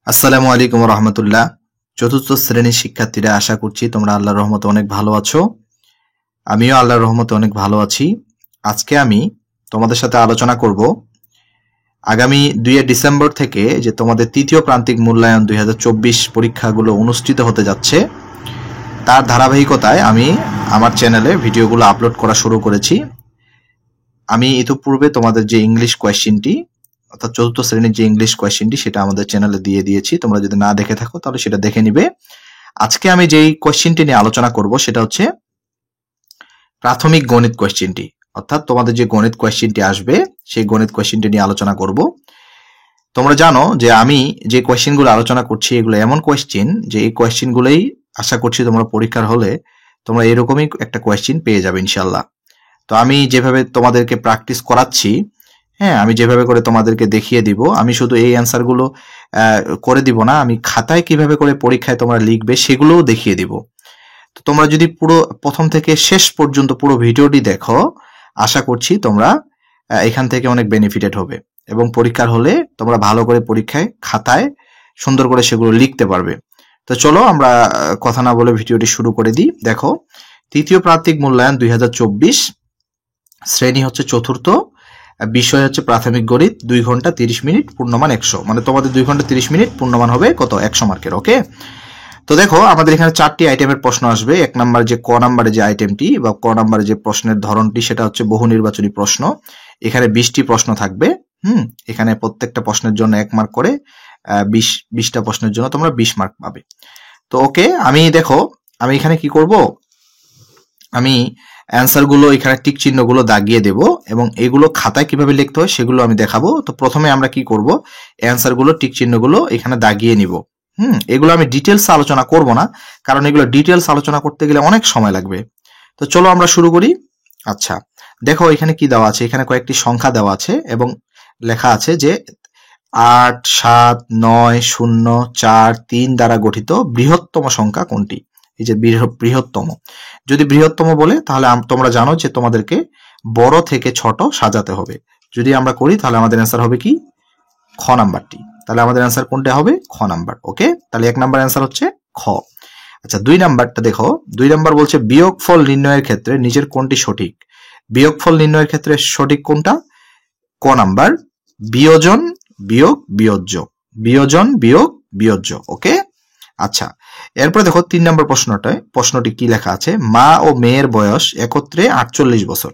আসসালামু আলাইকুম রহমতুল্লাহ। চতুর্থ শ্রেণীর শিক্ষার্থীরা, আশা করছি তোমরা আল্লাহর রহমতে অনেক ভালো আছো। আমিও আল্লাহর রহমতে অনেক ভালো আছি। আজকে আমি তোমাদের সাথে আলোচনা করব আগামী 2 ডিসেম্বর থেকে যে তোমাদের তৃতীয় প্রান্তিক মূল্যায়ন 2024 পরীক্ষাগুলো অনুষ্ঠিত হতে যাচ্ছে, তার ধারাবাহিকতায় আমি আমার চ্যানেলে ভিডিওগুলো আপলোড করা শুরু করেছি। আমি ইতিপূর্বে তোমাদের যে ইংলিশ কোয়েশ্চেনটি, অর্থাৎ চতুর্থ শ্রেণীর যে ইংলিশ কোয়েশ্চেনটি, সেটা আমাদের চ্যানেলে দিয়ে দিয়েছি। তোমরা যদি না দেখে থাকো তাহলে সেটা দেখে নিবে। আজকে আমি যেই কোয়েশ্চেনটি নিয়ে আলোচনা করব সেটা হচ্ছে প্রাথমিক গণিত কোয়েশ্চেনটি, অর্থাৎ তোমাদের যে গণিত কোয়েশ্চেনটি আসবে সেই গণিত কোয়েশ্চেনটি নিয়ে আলোচনা করব। তোমরা জানো যে আমি যে কোয়েশ্চেনগুলো আলোচনা করছি এগুলো এমন কোয়েশ্চেন যে এই কোয়েশ্চেনগুলোই আশা করছি তোমরা পরীক্ষার হলে তোমরা এরকমই একটা কোয়েশ্চেন পেয়ে যাবে ইনশাল্লাহ। তো আমি যেভাবে তোমাদেরকে প্র্যাকটিস করাচ্ছি, হ্যাঁ, আমি যেভাবে করে তোমাদেরকে দেখিয়ে দিব, আমি শুধু এই অ্যান্সারগুলো করে দিব না, আমি খাতায় কিভাবে করে পরীক্ষায় তোমরা লিখবে সেগুলোও দেখিয়ে দিব। তো তোমরা যদি পুরো প্রথম থেকে শেষ পর্যন্ত পুরো ভিডিওটি দেখো, আশা করছি তোমরা এখান থেকে অনেক বেনিফিটেড হবে এবং পরীক্ষার হলে তোমরা ভালো করে পরীক্ষায় খাতায় সুন্দর করে সেগুলো লিখতে পারবে। তো চলো আমরা কথা না বলে ভিডিওটি শুরু করে দিই। দেখো, তৃতীয় প্রান্তিক মূল্যায়ন 2024, শ্রেণী হচ্ছে চতুর্থ, বিষয় হচ্ছে প্রাথমিক গণিত, 2 ঘন্টা 30 মিনিট, পূর্ণমান 100। মানে তোমাদের 2 ঘন্টা 30 মিনিট, পূর্ণমান হবে কত? 100 মার্কের। ওকে, তো দেখো আমাদের এখানে 4টি আইটেমের প্রশ্ন আসবে। 1 নম্বর যে ক নম্বরে যে আইটেমটি বা ক নম্বরে যে প্রশ্নের ধরনটি, সেটা হচ্ছে বহু নির্বাচনী প্রশ্ন। এখানে 20টি প্রশ্ন থাকবে। এখানে প্রত্যেকটা প্রশ্নের জন্য 1 মার্ক করে, 20টা প্রশ্নের জন্য তোমরা 20 মার্ক পাবে। তো ওকে, আমি দেখো আমি এখানে কি করব, আমি অ্যান্সারগুলো এখানে টিক চিহ্নগুলো দাগিয়ে দেব এবং এগুলো খাতায় কিভাবে লিখতে হয় সেগুলো আমি দেখাবো। তো প্রথমে আমরা কি করব, অ্যান্সারগুলো টিক চিহ্নগুলো এখানে দাগিয়ে নিব। এগুলো আমি ডিটেলস আলোচনা করব না, কারণ এগুলো ডিটেলস আলোচনা করতে গেলে অনেক সময় লাগবে। তো চলো আমরা শুরু করি। আচ্ছা, দেখো এখানে কি দেওয়া আছে, এখানে কয়েকটি সংখ্যা দেওয়া আছে এবং লেখা আছে যে 8, 7, 9, 0, 4, 3 দ্বারা গঠিত বৃহত্তম সংখ্যা কোনটি? এই যে বৃহত্তম, যদি বৃহত্তম বলে তাহলে তোমরা জানো যে তোমাদেরকে বড় থেকে ছোট সাজাতে হবে। যদি আমরা করি তাহলে আমাদের অ্যান্সার হবে কি? খ নাম্বারটি। তাহলে আমাদের অ্যান্সার কোনটা হবে? খ নাম্বার। ওকে, তাহলে 1 নাম্বার অ্যান্সার হচ্ছে খ। আচ্ছা, 2 নাম্বারটা দেখো। 2 নাম্বার বলছে বিয়োগফল নির্ণয়ের ক্ষেত্রে নিচের কোনটি সঠিক? বিয়োগফল নির্ণয়ের ক্ষেত্রে সঠিক কোনটা? ক নাম্বার, বিয়োজন বিয়োগ বিয়োজ্য, বিয়োজন বিয়োগ বিয়োজ্য। ওকে, আচ্ছা, এরপর দেখো 3 নম্বর প্রশ্নটি কি লেখা আছে? মা ও মেয়ের বয়স একত্রে 48 বছর।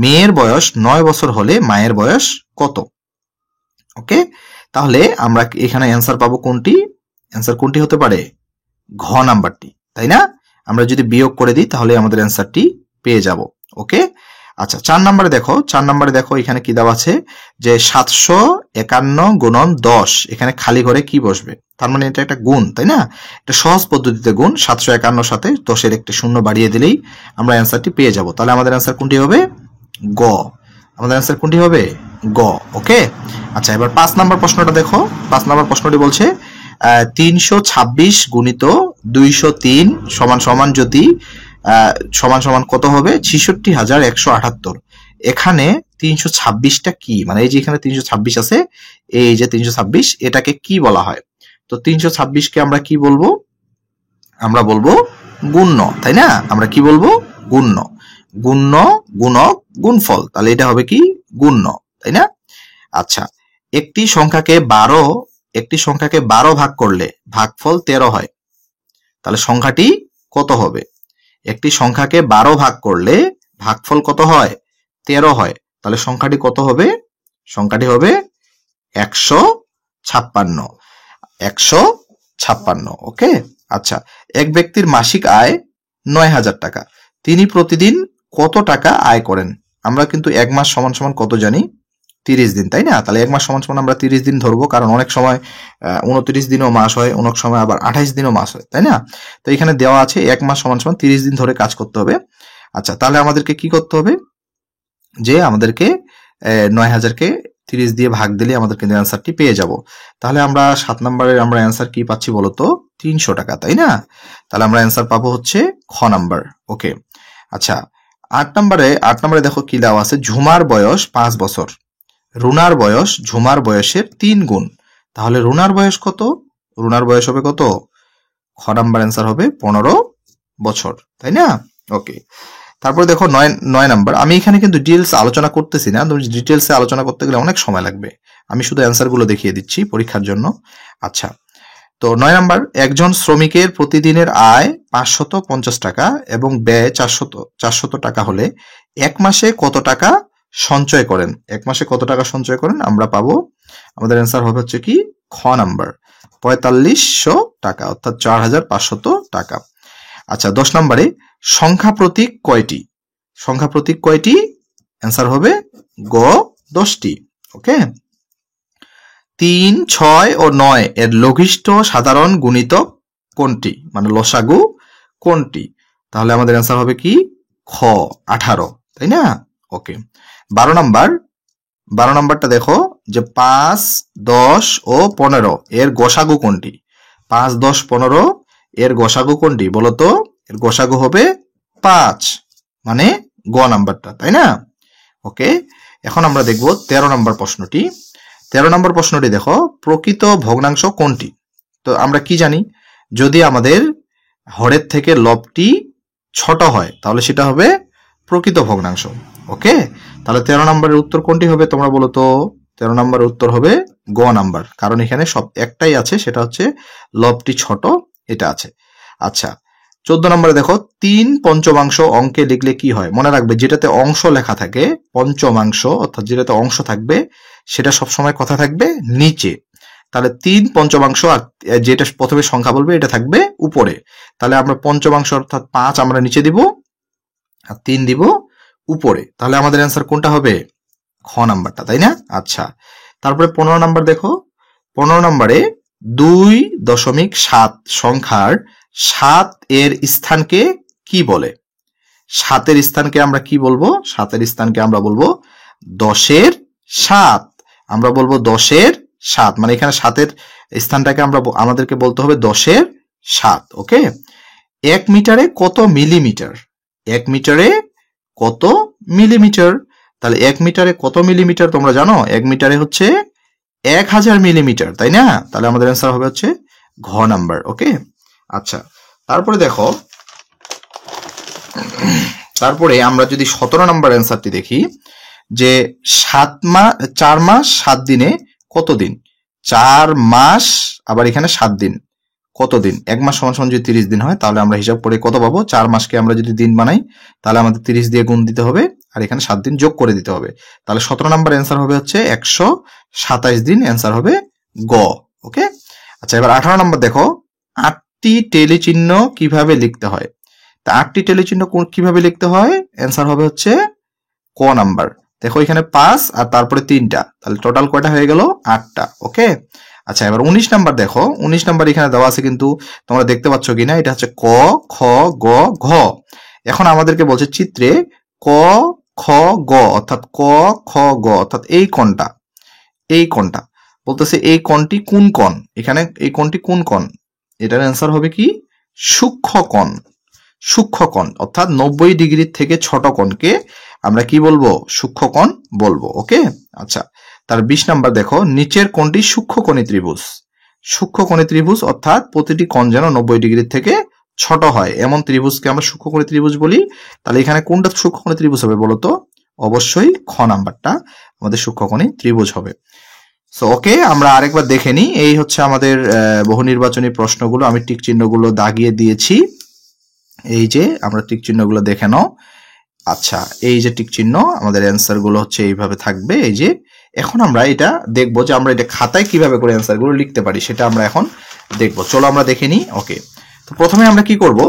মেয়ের বয়স 9 বছর হলে মায়ের বয়স কত? ওকে, তাহলে আমরা এখানে অ্যান্সার পাবো কোনটি? অ্যান্সার কোনটি হতে পারে? ঘ নাম্বারটি, তাই না? আমরা যদি বিয়োগ করে দিই তাহলে আমাদের অ্যান্সারটি পেয়ে যাব। ওকে, আচ্ছা, 4 নম্বরে দেখো। 4 নম্বরে দেখো এখানে কি দেওয়া আছে যে 751 গুণন 10, এখানে খালি ঘরে কি বসবে? তার মানে এটা একটা গুণ, তাই না? এটা সহজ পদ্ধতিতে গুণ। 751 সাথে 10-এর একটি শূন্য বাড়িয়ে দিলেই আমরা অ্যান্সারটি পেয়ে যাব। তাহলে আমাদের অ্যান্সার কোনটি হবে? গ। আমাদের অ্যান্সার কোনটি হবে? গ। ওকে, আচ্ছা, এবার 5 নম্বর প্রশ্নটা দেখো। 5 নম্বর প্রশ্নটি বলছে 326 গুণিত 203 সমান সমান যদি সমান সমান কত হবে? 66,178। এখানে 326টা কি? মানে এই যে এখানে 326 আছে, এই যে 326, এটাকে কি বলা হয়? তো 326কে আমরা কি বলবো? আমরা বলবো গুণ্য, তাই না? আমরা কি বলবো? গুণ্য। গুণ্য, গুণক, গুণফল। তাহলে এটা হবে কি? গুণ্য, তাই না? আচ্ছা, একটি সংখ্যাকে 12 ভাগ করলে ভাগফল 13 হয়। তাহলে সংখ্যাটি কত হবে? একটি সংখ্যাকে 12 ভাগ করলে ভাগফল কত হয়? 13 হয়। তাহলে সংখ্যাটি কত হবে? সংখ্যাটি হবে 156। 156। ওকে, আচ্ছা, এক ব্যক্তির মাসিক আয় 9,000 টাকা। তিনি প্রতিদিন কত টাকা আয় করেন? আমরা কিন্তু 1 মাস সমান সমান কত জানি? 30 দিন, তাই না? তাহলে 1 মাস সমান সমান আমরা 30 দিন ধরবো, কারণ অনেক সময় 29 দিনও মাস হয়, অনেক সময় আবার 28 দিনও মাস হয়, তাই না? তো এখানে দেওয়া আছে 1 মাস সমান সমান 30 দিন ধরে কাজ করতে হবে। আচ্ছা, তাহলে আমাদেরকে কি করতে হবে? যে আমাদেরকে 9,000কে 30 দিয়ে ভাগ দিলে আমাদের কিন্তু অ্যান্সারটি পেয়ে যাব। তাহলে আমরা 7 নম্বরের আমরা অ্যান্সার কি পাচ্ছি বলতো? 300 টাকা, তাই না? তাহলে আমরা অ্যান্সার পাবো হচ্ছে খ নাম্বার। ওকে, আচ্ছা, 8 নম্বরে দেখো কি দেওয়া আছে? ঝুমার বয়স 5 বছর, রুনার বয়স ঝুমার বয়সের 3 গুণ। তাহলে রুনার বয়স কত? রুনার বয়স হবে কত? খ নাম্বার অ্যান্সার হবে 15 বছর, তাই না? ওকে, তারপরে দেখো 9 নাম্বার। আমি এখানে কিন্তু ডিটেলস আলোচনা করতেছি না, তুমি ডিটেলসে আলোচনা করতে গেলে অনেক সময় লাগবে, আমি শুধু অ্যান্সার গুলো দেখিয়ে দিচ্ছি পরীক্ষার জন্য। আচ্ছা, তো 9 নাম্বার, একজন শ্রমিকের প্রতিদিনের আয় 550 টাকা এবং ব্যয় 400 টাকা হলে এক মাসে কত টাকা সঞ্চয় করেন? এক মাসে কত টাকা সঞ্চয় করেন? আমরা পাবো, আমাদের অ্যান্সার হবে হচ্ছে কি খ নাম্বার 4500 টাকা, অর্থাৎ 4500 টাকা। আচ্ছা, 10 নম্বরে সংখ্যা প্রতীক কয়টি? সংখ্যা প্রতীক কয়টি? অ্যান্সার হবে গ 10টি। ওকে, 3, 6 ও 9 এর লঘিষ্ঠ সাধারণ গুণিতক কোনটি? মানে লসাগু কোনটি? তাহলে আমাদের অ্যান্সার হবে কি খ 18, তাই না? ওকে, 12 নাম্বারটা দেখো যে 5, 10 ও 15 এর গসাগু কোনটি? 5, 10, 15 এর গসাগু কোনটি বলতো? এর গসাগু হবে 5, মানে গ নাম্বারটা, তাই না? ওকে, এখন আমরা দেখব 13 নম্বর প্রশ্নটি। 13 নম্বর প্রশ্নটি দেখো, প্রকৃত ভগ্নাংশ কোনটি? তো আমরা কি জানি, যদি আমাদের হরের থেকে লবটি ছোট হয় তাহলে সেটা হবে প্রকৃত ভগ্নাংশ। ওকে, তাহলে 13 নম্বরের উত্তর কোনটি হবে তোমরা বলো তো? 13 নম্বরের উত্তর হবে গ নাম্বার, কারণ এখানে সব একটাই আছে, সেটা হচ্ছে লবটি ছোট, এটা আছে। আচ্ছা, 14 নম্বরে দেখো, 3 পঞ্চমাংশ অঙ্কে লিখলে কি হয়? মনে রাখবে, যেটাতে অংশ লেখা থাকে পঞ্চমাংশ, অর্থাৎ যেটাতে অংশ থাকবে সেটা সবসময় কথা থাকবে নিচে। তাহলে 3 পঞ্চমাংশ, আর যেটা প্রথমে সংখ্যা বলবে এটা থাকবে উপরে। তাহলে আমরা পঞ্চমাংশ অর্থাৎ 5 আমরা নিচে দিব আর 3 দিব উপরে। তাহলে আমাদের অ্যান্সার কোনটা হবে? খ নাম্বারটা, তাই না? আচ্ছা, তারপরে 15 নাম্বার দেখো, 15 নম্বরে 2.7 সংখ্যার 7 এর স্থানকে কি বলে? 7 এর স্থানকে আমরা কি বলবো? 7 এর স্থানকে আমরা বলবো 10-এর 7। আমরা বলবো 10-এর 7, মানে এখানে 7 এর স্থানটাকে আমাদেরকে বলতে হবে 10-এর 7। ওকে, 1 মিটারে কত মিলিমিটার? 1 মিটারে কত মিলিমিটার? তাহলে 1 মিটারে কত মিলিমিটার তোমরা জানো? 1 মিটারে হচ্ছে 1000 মিলিমিটার, তাই না? তাহলে আমাদের অ্যান্সার হবে হচ্ছে ঘ নাম্বার। ওকে, আচ্ছা, তারপরে দেখো, তারপরে আমরা যদি 17 নাম্বার অ্যান্সারটি দেখি, যে 4 মাস 7 দিনে কত দিন? 4 মাস আবার এখানে 7 দিন, কত দিন? 1 মাস সমান সমান যদি 30 দিন হয় তাহলে আমরা হিসাব করে কত পাবো? 4 মাসকে আমরা যদি দিন বানাই তাহলে আমাদের 30 দিয়ে গুণ দিতে হবে আর এখানে 7 দিন যোগ করে দিতে হবে। তাহলে 17 নাম্বার অ্যান্সার হবে হচ্ছে 127 দিন, অ্যান্সার হবে গ। ওকে, আচ্ছা, এবার 18 নাম্বার দেখো, 8টি টেলিচিহ্ন কিভাবে লিখতে হয়? তা 8টি টেলিচিহ্ন কিভাবে লিখতে হয়? অ্যান্সার হবে হচ্ছে ক নাম্বার। দেখো এখানে 5 আর তারপরে 3টা, তাহলে টোটাল কয়টা হয়ে গেল? 8টা। ওকে, আচ্ছা, এবার 19 নাম্বার দেখো, 19 নাম্বার এখানে দেওয়া আছে কিন্তু তোমরা দেখতে পাচ্ছ কিনা, এটা হচ্ছে ক, খ, গ, ঘ। এখন আমাদেরকে বলছে চিত্রে ক, খ, গ, অর্থাৎ ক, খ, গ, অর্থাৎ এই কোণটা বলতেছে, এই কোণটি কোন কোণ? এখানে এই কোণটি কোন কোণ? এটার অ্যান্সার হবে কি সূক্ষ্ম কোণ। সূক্ষ্ম কোণ অর্থাৎ 90 ডিগ্রির থেকে ছোট কোণকে আমরা কি বলবো? সূক্ষ্ম কোণ বলবো। ওকে, আচ্ছা, তার 20 নাম্বার দেখো, নিচের কোণটি সূক্ষ্মকোণী ত্রিভুজ। সূক্ষ্মকোণী ত্রিভুজ অর্থাৎ প্রতিটি কোণ যেন 90 ডিগ্রির থেকে ছোট হয় এমন ত্রিভুজকে আমরা সূক্ষ্মকোণী ত্রিভুজ বলি। তাহলে এখানে কোনটা সূক্ষ্মকোণী ত্রিভুজ হবে বলতো? অবশ্যই খ নাম্বারটা আমাদের সূক্ষ্মকোণী ত্রিভুজ হবে। সো ওকে, আমরা আরেকবার দেখে নিই। এই হচ্ছে আমাদের বহু নির্বাচনী প্রশ্নগুলো, আমি টিক চিহ্নগুলো দাগিয়ে দিয়েছি, এই যে আমরা টিক চিহ্নগুলো দেখে নাও। আচ্ছা, এই যে টিক চিহ্ন, আমাদের অ্যান্সার গুলো হচ্ছে এইভাবে থাকবে। এই যে এখন আমরা এটা দেখবো যে আমরা এটা খাতায় কিভাবে করে অ্যান্সার গুলো লিখতে পারি, সেটা আমরা এখন দেখবো। চলো আমরা দেখে নিই। ওকে, তো প্রথমে আমরা কি করব?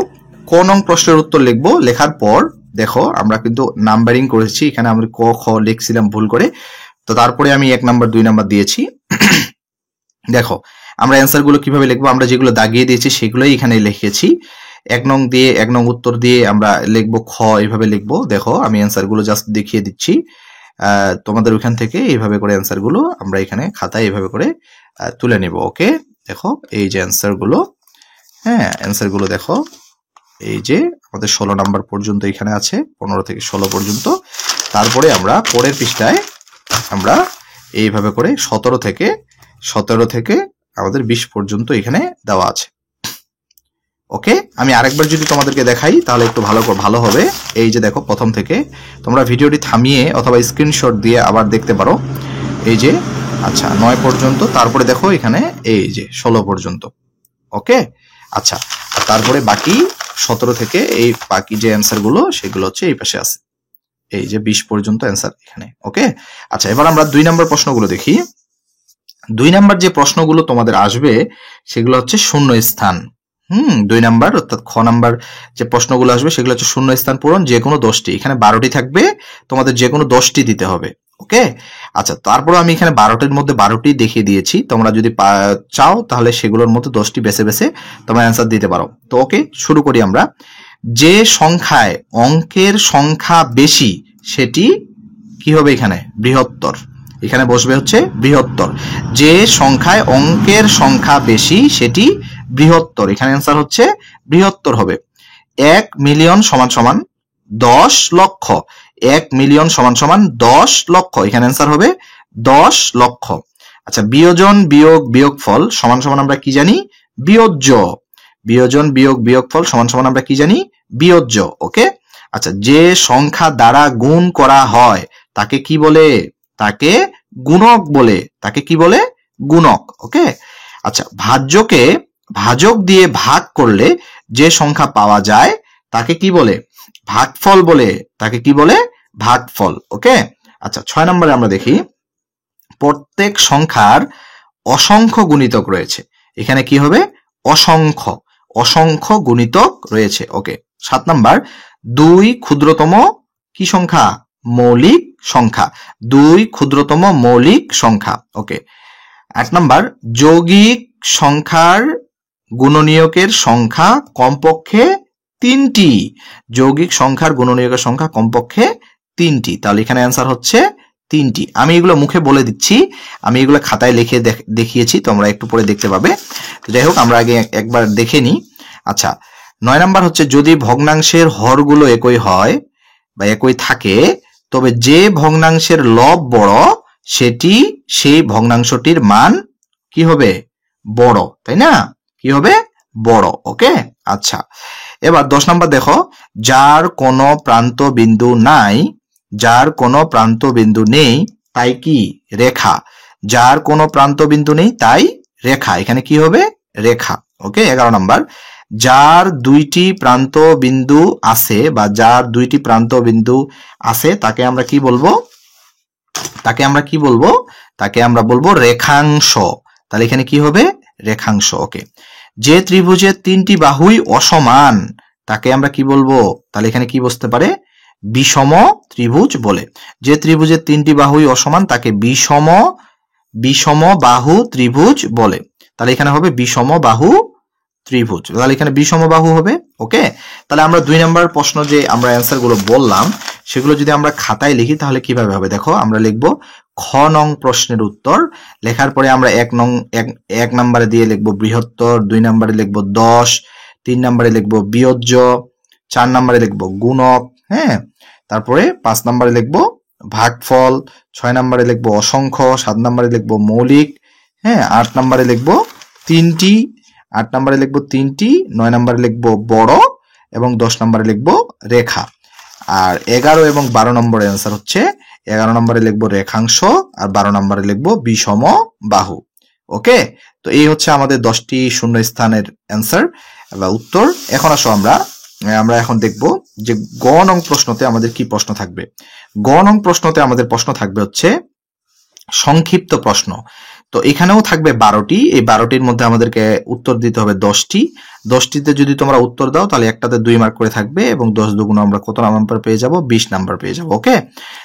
ক নং প্রশ্নের উত্তর লিখবো। লেখার পর দেখো আমরা কিন্তু নাম্বারিং করেছি, এখানে আমরা ক খ লিখছিলাম ভুল করে, তো তারপরে আমি 1 নাম্বার 2 নাম্বার দিয়েছি। দেখো আমরা অ্যান্সার গুলো কিভাবে লিখবো, আমরা যেগুলো দাগিয়ে দিয়েছি সেগুলোই এখানে লিখেছি। 1 নং দিয়ে 1 নং উত্তর দিয়ে আমরা লিখবো খ, এইভাবে লিখবো। দেখো আমি অ্যান্সার গুলো জাস্ট দেখিয়ে দিচ্ছি, তোমাদের ওখান থেকে এইভাবে করে অ্যান্সার গুলো আমরা এখানে খাতায় এইভাবে করে তুলে নিব। ওকে, দেখো এই যে অ্যান্সার গুলো, হ্যাঁ অ্যান্সার গুলো দেখো, এই যে আমাদের 16 নাম্বার পর্যন্ত এখানে আছে, 15 থেকে 16 পর্যন্ত। তারপরে আমরা পরের পৃষ্ঠায় আমরা এইভাবে করে 17 থেকে 17 থেকে আমাদের 20 পর্যন্ত এখানে দেওয়া আছে। ওকে, আমি আরেকবার যদি তোমাদেরকে দেখাই তাহলে একটু ভালো হবে। এই যে দেখো, প্রথম থেকে তোমরা ভিডিওটি থামিয়ে অথবা স্ক্রিনশট দিয়ে আবার দেখতে পারো। এই যে আচ্ছা 9 পর্যন্ত, তারপরে দেখো এখানে এই যে 16 পর্যন্ত। ওকে, আচ্ছা তারপরে বাকি 17 থেকে এই বাকি যে অ্যান্সার গুলো সেগুলো হচ্ছে এই পাশে আছে। এই যে 20 পর্যন্ত অ্যান্সার এখানে। ওকে, আচ্ছা এবার আমরা 2 নম্বর প্রশ্নগুলো দেখি। 2 নম্বর যে প্রশ্নগুলো তোমাদের আসবে সেগুলো হচ্ছে শূন্য স্থান। 2 নাম্বার অর্থাৎ খ নাম্বার যে প্রশ্নগুলো আসবে সেগুলো হচ্ছে শূন্য স্থান পূরণ, যে কোনো 10টি। এখানে 12টি থাকবে, তোমাদের যে কোনো 10টি দিতে হবে। ওকে, আচ্ছা তারপরে আমি এখানে 12টির মধ্যে 12টি দেখিয়ে দিয়েছি। তোমরা যদি চাও তাহলে সেগুলোর মধ্যে 10টি বেছে বেছে তোমরা অ্যান্সার দিতে পারো। তো ওকে, শুরু করি আমরা। যে সংখ্যায় অঙ্কের সংখ্যা বেশি সেটি কি হবে? এখানে বৃহত্তর। এখানে বসবে হচ্ছে বৃহত্তর। যে সংখ্যায় অঙ্কের সংখ্যা বেশি সেটি বৃহত্তর। এখানে অ্যান্সার হচ্ছে বৃহত্তর হবে। 1 মিলিয়ন সমান সমান 10 লক্ষ। 1 মিলিয়ন সমান সমান 10 লক্ষ। এখানে অ্যান্সার হবে 10 লক্ষ। আচ্ছা, বিয়োজন বিয়োগ বিয়োগফল সমান সমান আমরা কি জানি? বিয়োজ্য। বিয়োজন বিয়োগ বিয়োগফল সমান সমান আমরা কি জানি? বিয়োজ্য। ওকে, আচ্ছা যে সংখ্যা দ্বারা গুণ করা হয় তাকে কি বলে? তাকে গুণক বলে। তাকে কি বলে? গুণক। ওকে, আচ্ছা ভাজ্যকে ভাজক দিয়ে ভাগ করলে যে সংখ্যা পাওয়া যায় তাকে কি বলে? ভাগফল বলে। তাকে কি বলে? ভাগফল। ওকে, আচ্ছা 6 নম্বরে আমরা দেখি, প্রত্যেক সংখ্যার অসংখ্য গুণিতক রয়েছে। এখানে কি হবে? অসংখ্য। অসংখ্য গুণিতক রয়েছে। ওকে, 7 নাম্বার, 2 ক্ষুদ্রতম কি সংখ্যা? মৌলিক সংখ্যা। 2 ক্ষুদ্রতম মৌলিক সংখ্যা। ওকে, 8 নাম্বার, যৌগিক সংখ্যার গুণনীয়কের সংখ্যা কমপক্ষে 3টি। যৌগিক সংখ্যার গুণনীয়কের সংখ্যা কমপক্ষে 3টি। তাহলে এখানে অ্যান্সার হচ্ছে 3টি। আমি এগুলো মুখে বলে দিচ্ছি, আমি এগুলো খাতায় লিখে দেখিয়েছি, তোমরা একটু পরে দেখতে পাবে। যাই হোক, আমরা আগে একবার দেখে নিই। আচ্ছা 9 নাম্বার হচ্ছে, যদি ভগ্নাংশের হরগুলো একই হয় বা একই থাকে তবে যে ভগ্নাংশের লব বড় সেটি সেই ভগ্নাংশটির মান কি হবে? বড়, তাই না? কি হবে? বড়। ওকে, আচ্ছা এবার 10 নাম্বার দেখো, যার কোনো প্রান্ত বিন্দু নাই, যার কোনো প্রান্ত বিন্দু নেই তাই কি? রেখা। যার কোনো প্রান্ত বিন্দু নেই তাই রেখা। এখানে কি হবে? রেখা। ওকে, 11 নাম্বার, যার 2টি প্রান্ত বিন্দু আছে বা যার 2টি প্রান্ত বিন্দু আছে তাকে আমরা কি বলবো? তাকে আমরা কি বলবো? তাকে আমরা বলবো রেখাংশ। তাহলে এখানে কি হবে? রেখাংশ। ওকে, যে ত্রিভুজের 3টি বাহুই অসমান তাকে আমরা কি বলবো? তাহলে এখানে কি বসতে পারে? বিষম ত্রিভুজ বলে। যে ত্রিভুজের 3টি বাহুই অসমান তাকে বিষম বাহু ত্রিভুজ বলে। তাহলে এখানে হবে বিষম বাহু ত্রিভুজ। তাহলে এখানে বিষম বাহু হবে। ওকে, তাহলে আমরা 2 নম্বর প্রশ্ন যে আমরা অ্যান্সার গুলো বললাম সেগুলো যদি আমরা খাতায় লিখি তাহলে কিভাবে হবে? দেখো, আমরা লিখবো খ নং প্রশ্নের উত্তর। লেখার পরে আমরা 1 নম্বরে দিয়ে লিখবো বৃহত্তর, 2 নম্বরে লিখবো 10, 3 নম্বরে লিখবো বিয়োজ্য, 4 নম্বরে লিখবো গুণক, হ্যাঁ, তারপরে 5 নম্বরে লিখবো ভাগফল, 6 নম্বরে লিখবো অসংখ্য, 7 নম্বরে লিখবো মৌলিক, হ্যাঁ, 8 নম্বরে লিখবো 3টি, 8 নম্বরে লিখবো 3টি, 9 নম্বরে লিখবো বড় এবং 10 নম্বরে লিখবো রেখা। আর 11 এবং 12 নম্বরের অ্যান্সার হচ্ছে 11 নম্বরে লিখবো রেখাংশ আর 12 নম্বরে লিখবো বিষম বাহু। ওকে, তো এই হচ্ছে আমাদের 10টি শূন্য স্থানের অ্যান্সার বা উত্তর। এখন আসো আমরা এখন দেখব যে গ নং প্রশ্নতে আমাদের কি প্রশ্ন থাকবে। গ নং প্রশ্নতে আমাদের প্রশ্ন থাকবে হচ্ছে সংক্ষিপ্ত প্রশ্ন। তো এখানেও থাকবে 12টি। এই 12টির মধ্যে আমাদেরকে উত্তর দিতে হবে 10টি। 10টিতে যদি তোমরা উত্তর দাও তাহলে একটাতে 2 মার্ক করে থাকবে এবং 10 দুগুণ আমরা কত নাম্বার পেয়ে যাব? 20 নাম্বার পেয়ে যাব। ওকে,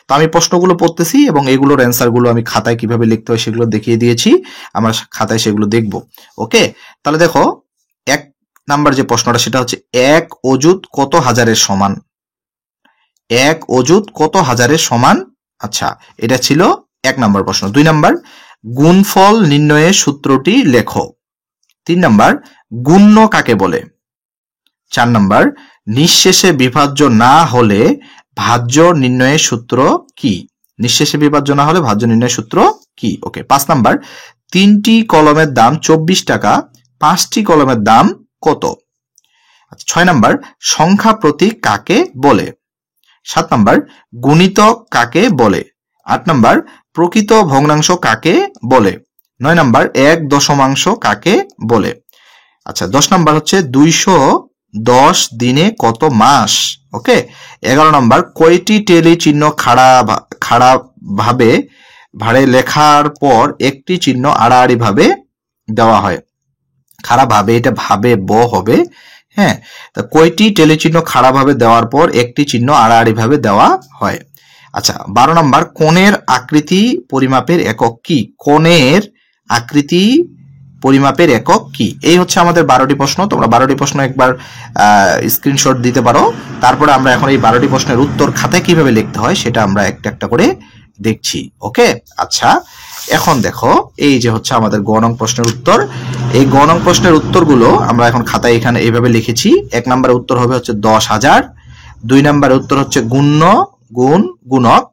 তো আমি প্রশ্নগুলো পড়তেছি এবং এগুলোর অ্যান্সার গুলো আমি খাতায় কিভাবে লিখতে হয় সেগুলো দেখিয়ে দিয়েছি, আমরা খাতায় সেগুলো দেখব। ওকে, তাহলে দেখো 1 নাম্বার যে প্রশ্নটা সেটা হচ্ছে 1 অযুত কত হাজারের সমান? 1 অযুত কত হাজারের সমান? আচ্ছা, এটা ছিল 1 নাম্বার প্রশ্ন। 2 নাম্বার, গুণফল নির্ণয়ের সূত্রটি লেখো। 3 নাম্বার, গুণ্য কাকে বলে? 4 নাম্বার, নিঃশেষে বিভাজ্য না হলে ভাজ্য নির্ণয়ের সূত্র কি? নিঃশেষে বিভাজ্য না হলে ভাজ্য নির্ণয়ের সূত্র কি? ওকে, 5 নাম্বার, 3টি কলমের দাম 24 টাকা, 5টি কলমের দাম কত? 6 নাম্বার, সংখ্যা প্রতীক কাকে বলে? 7 নাম্বার, গুণিতক কাকে বলে? 8 নাম্বার, প্রকৃত ভগ্নাংশ কাকে বলে? 9 নাম্বার, এক দশমাংশ কাকে বলে? আচ্ছা 10 নাম্বার হচ্ছে 210 দিনে কত মাস? ওকে। 11 নাম্বার, কয়টি টেলি চিহ্ন খাড়া ভাবে লেখার পর একটি চিহ্ন আড়াআড়ি ভাবে দেওয়া হয়? খাড়া ভাবে, এটা ভাবে ব হবে। হ্যাঁ, তা কয়টি টেলি চিহ্ন খাড়া ভাবে দেওয়ার পর একটি চিহ্ন আড়াআড়ি ভাবে দেওয়া হয়? আচ্ছা 12 নাম্বার, কোণের আকৃতি পরিমাপের একক কি? কোণের আকৃতি পরিমাপের একক কি? এই হচ্ছে আমাদের 12টি প্রশ্ন। তোমরা 12টি প্রশ্ন একবার স্ক্রিনশট দিতে পারো। তারপরে আমরা এখন এই 12টি প্রশ্নের উত্তর খাতায় কিভাবে লিখতে হয় সেটা আমরা একটা একটা করে দেখছি। ওকে। আচ্ছা এখন দেখো, এই যে হচ্ছে আমাদের গ নং প্রশ্নের উত্তর। এই গ নং প্রশ্নের উত্তরগুলো আমরা এখন খাতায় এখানে এইভাবে লিখেছি। 1 নম্বরের উত্তর হবে হচ্ছে 10,000, 2 নম্বরের উত্তর হচ্ছে গুণক,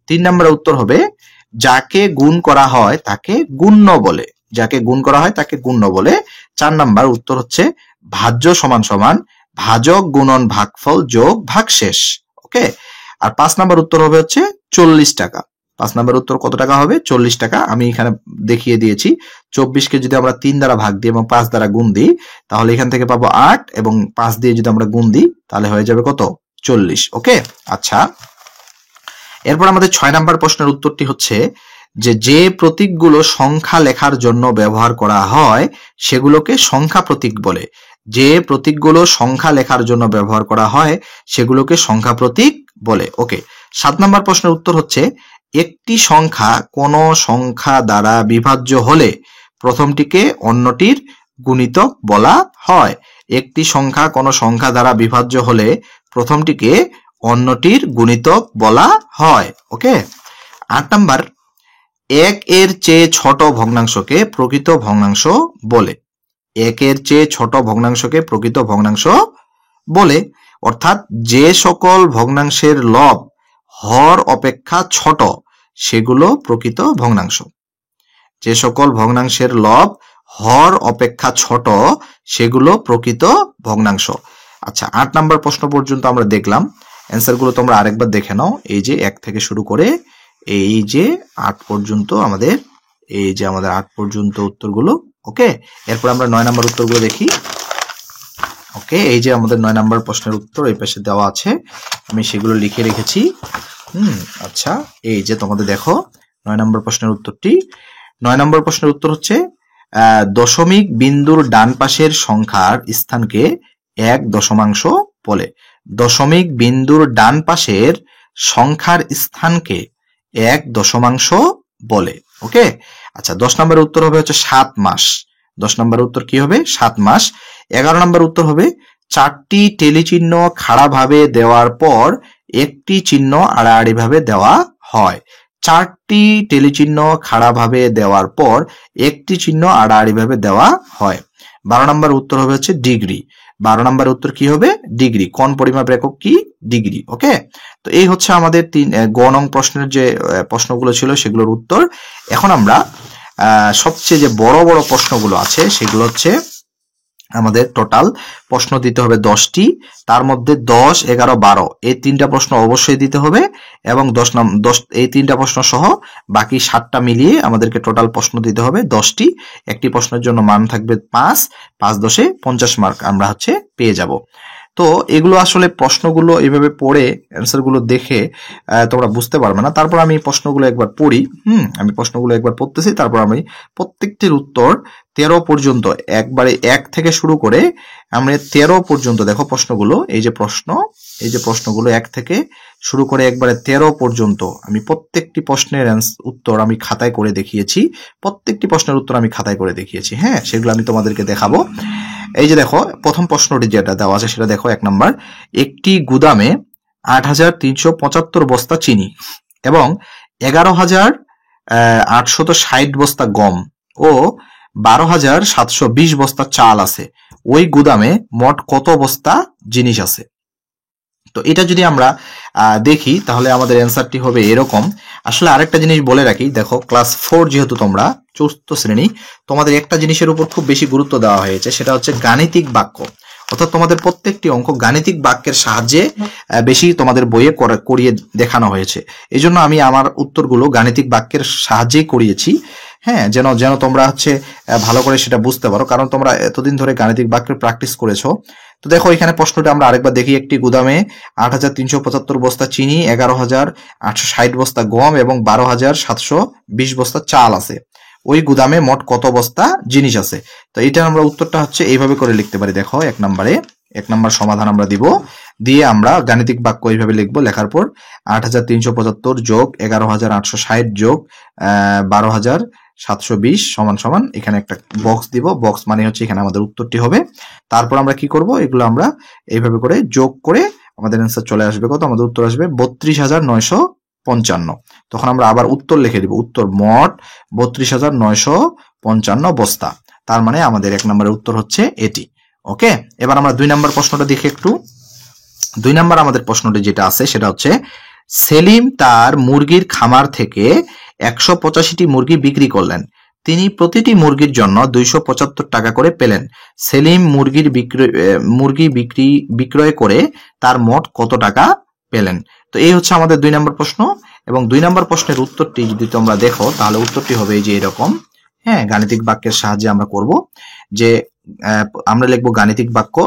3 নম্বরের উত্তর হবে যাকে গুণ করা হয় তাকে গুণ্য বলে, যাকে গুণ করা হয় তাকে গুণ্য বলে। 4 নাম্বার উত্তর হচ্ছে ভাজ্য সমান সমান ভাজক গুণন ভাগফল যোগ ভাগশেষ। ওকে। আর 5 নাম্বার উত্তর হবে হচ্ছে 40 টাকা। 5 নাম্বার উত্তর কত টাকা হবে? 40 টাকা। আমি এখানে দেখিয়ে দিয়েছি। 24কে যদি আমরা 3 দ্বারা ভাগ দিই এবং 5 দ্বারা গুণ দিই তাহলে এখান থেকে পাবো 8 এবং 5 দিয়ে যদি আমরা গুণ দিই তাহলে হয়ে যাবে কত? 40। ওকে। আচ্ছা এরপর আমাদের 6 নাম্বার প্রশ্নের উত্তরটি হচ্ছে যে প্রতীকগুলো সংখ্যা লেখার জন্য ব্যবহার করা হয় সেগুলোকে সংখ্যা প্রতীক বলে। যে প্রতীকগুলো সংখ্যা লেখার জন্য ব্যবহার করা হয় সেগুলোকে সংখ্যা প্রতীক বলে। ওকে। 7 নাম্বার প্রশ্নের উত্তর হচ্ছে একটি সংখ্যা কোন সংখ্যা দ্বারা বিভাজ্য হলে প্রথমটিকে অন্যটির গুণিতক বলা হয়। একটি সংখ্যা কোন সংখ্যা দ্বারা বিভাজ্য হলে প্রথমটিকে অন্যটির গুণিতক বলা হয়। ওকে। 8 নাম্বার, 1 এর চেয়ে ছোট ভগ্নাংশকে প্রকৃত ভগ্নাংশ বলে। 1 এর চেয়ে ছোট ভগ্নাংশকে প্রকৃত ভগ্নাংশ বলে, অর্থাৎ যে সকল ভগ্নাংশের লব হর অপেক্ষা ছোট সেগুলো প্রকৃত ভগ্নাংশ। যে সকল ভগ্নাংশের লব হর অপেক্ষা ছোট সেগুলো প্রকৃত ভগ্নাংশ। আচ্ছা 8 নাম্বার প্রশ্ন পর্যন্ত আমরা দেখলাম। অ্যান্সারগুলো তোমরা আরেকবার দেখে নাও। এই যে 1 থেকে শুরু করে এই যে 8 পর্যন্ত আমাদের 8 পর্যন্ত উত্তরগুলো। ওকে। এরপর আমরা 9 নাম্বার উত্তরগুলো দেখি। ওকে, এই যে আমাদের 9 নাম্বার প্রশ্নের উত্তর এই পাশে দেওয়া আছে, আমি সেগুলো লিখে রেখেছি। আচ্ছা এই যে তোমাদের দেখো 9 নাম্বার প্রশ্নের উত্তরটি। 9 নাম্বার প্রশ্নের উত্তর হচ্ছে দশমিক বিন্দুর ডান পাশের সংখ্যার স্থানকে 1 দশমাংশ বলে। দশমিক বিন্দুর ডান পাশের সংখ্যার স্থানকে 1 দশমাংশ বলে। ওকে। আচ্ছা 10 নম্বরের উত্তর হবে হচ্ছে 7 মাস। 10 নম্বরের উত্তর কি হবে? 7 মাস। 11 নম্বর উত্তর হবে 4টি টেলিচিহ্ন খাড়া ভাবে দেওয়ার পর একটি চিহ্ন আড়াআড়ি ভাবে দেওয়া হয়। 4টি টেলিচিহ্ন খাড়া ভাবে দেওয়ার পর একটি চিহ্ন আড়াআড়ি ভাবে দেওয়া হয়। 12 নম্বর উত্তর হবে হচ্ছে ডিগ্রি। 12 নম্বর উত্তর কি হবে? ডিগ্রি। কোন পরিমাপের একক কি? ডিগ্রি। ওকে। তো এই হচ্ছে আমাদের গ নং প্রশ্নের যে প্রশ্নগুলো ছিল সেগুলোর উত্তর। এখন আমরা সবচেয়ে যে বড় বড় প্রশ্নগুলো আছে সেগুলো হচ্ছে আমাদের টোটাল প্রশ্ন দিতে হবে 10টি। তার মধ্যে 10, 11, 12 এই 3টা প্রশ্ন অবশ্যই দিতে হবে এবং 10 এই 3টা প্রশ্ন সহ বাকি 7টা মিলিয়ে আমাদেরকে টোটাল প্রশ্ন দিতে হবে 10টি। একটি প্রশ্নের জন্য মান থাকবে 5, 5 10 50 মার্ক আমরা পেয়ে যাব। তো এগুলো আসলে প্রশ্নগুলো এইভাবে পড়ে অ্যান্সারগুলো দেখে তোমরা বুঝতে পারবে না। তারপর আমি প্রশ্নগুলো একবার পড়ি। আমি প্রশ্নগুলো একবার পড়তেছি, তারপর আমি প্রত্যেকটির উত্তর 13 পর্যন্ত একবারে 1 থেকে শুরু করে আমরা 13 পর্যন্ত দেখো প্রশ্নগুলো। এই যে প্রশ্নগুলো 1 থেকে শুরু করে একবারে 13 পর্যন্ত আমি প্রত্যেকটি প্রশ্নের উত্তর আমি খাতায় করে দেখিয়েছি। প্রত্যেকটি প্রশ্নের উত্তর আমি খাতায় করে দেখিয়েছি। হ্যাঁ, সেগুলো আমি তোমাদেরকে দেখাবো। এই যে দেখো প্রথম প্রশ্নটি যেটা দেওয়া আছে সেটা দেখো 1 নাম্বার, একটি গুদামে 8,375 বস্তা চিনি এবং 11,860 বস্তা গম ও 12,720 বস্তা চাল আছে। ওই গুদামে মোট কত বস্তা জিনিস আছে? তো এটা যদি আমরা দেখি তাহলে আমাদের অ্যান্সারটি হবে এরকম। আসলে আরেকটা জিনিস বলে রাখি, দেখো ক্লাস 4 যেহেতু তোমরা চতুর্থ শ্রেণী, তোমাদের একটা জিনিসের উপর খুব বেশি গুরুত্ব দেওয়া হয়েছে, সেটা হচ্ছে গাণিতিক বাক্য। অর্থাৎ তোমাদের প্রত্যেকটি অঙ্ক গাণিতিক বাক্যের সাহায্যে বেশি তোমাদের বইয়ে করিয়ে দেখানো হয়েছে। এই জন্য আমি আমার উত্তরগুলো গাণিতিক বাক্যের সাহায্যেই করিয়েছি, হ্যাঁ, যেন যেন তোমরা হচ্ছে ভালো করে সেটা বুঝতে পারো, কারণ তোমরা এতদিন ধরে গাণিতিক বাক্যের প্র্যাকটিস করেছো। তো দেখো এখানে প্রশ্নটা আমরা আরেকবার দেখি। একটি গুদামে 8,375 বস্তা চিনি, 11,860 বস্তা গম এবং 12,720 বস্তা চাল আছে। ওই গুদামে মোট কত বস্তা জিনিস আছে? তো এটা আমরা উত্তরটা হচ্ছে এইভাবে করে লিখতে পারি। দেখো এক নম্বর সমাধান আমরা দিব, দিয়ে আমরা গাণিতিক বাক্য এইভাবে লিখবো। লেখার পর 8,375 যোগ 11,860 যোগ 12,720 সমান সমান এখানে একটা বক্স দিব। বক্স মানে হচ্ছে এখানে আমাদের উত্তরটি হবে। তারপর আমরা কি করব, এগুলো আমরা এইভাবে করে যোগ করে আমাদের অ্যান্সার চলে আসবে কত? আমাদের উত্তর আসবে 32,955। তখন আমরা আবার উত্তর লিখে দিব। উত্তর মোট 32,955 বস্তা। তার মানে আমাদের 1 নম্বরের উত্তর হচ্ছে এটি। ওকে, এবার আমরা 2 নম্বর প্রশ্নটা দেখি একটু। 2 নম্বর আমাদের প্রশ্নটি যেটা আছে সেটা হচ্ছে, সেলিম তার মুরগির খামার থেকে 185টি মুরগি বিক্রি করলেন। তিনি প্রতিটি মুরগির জন্য 275 টাকা করে পেলেন। সেলিম মুরগি বিক্রয় করে তার মোট কত টাকা পেলেন? তো এই হচ্ছে আমাদের 2 নম্বর প্রশ্ন। এবং 2 নম্বর প্রশ্নের উত্তরটি যদি তোমরা দেখো তাহলে উত্তরটি হবে এই যে এরকম। হ্যাঁ, গাণিতিক বাক্যের সাহায্যে আমরা করব যে আমরা লিখবো গাণিতিক বাক্য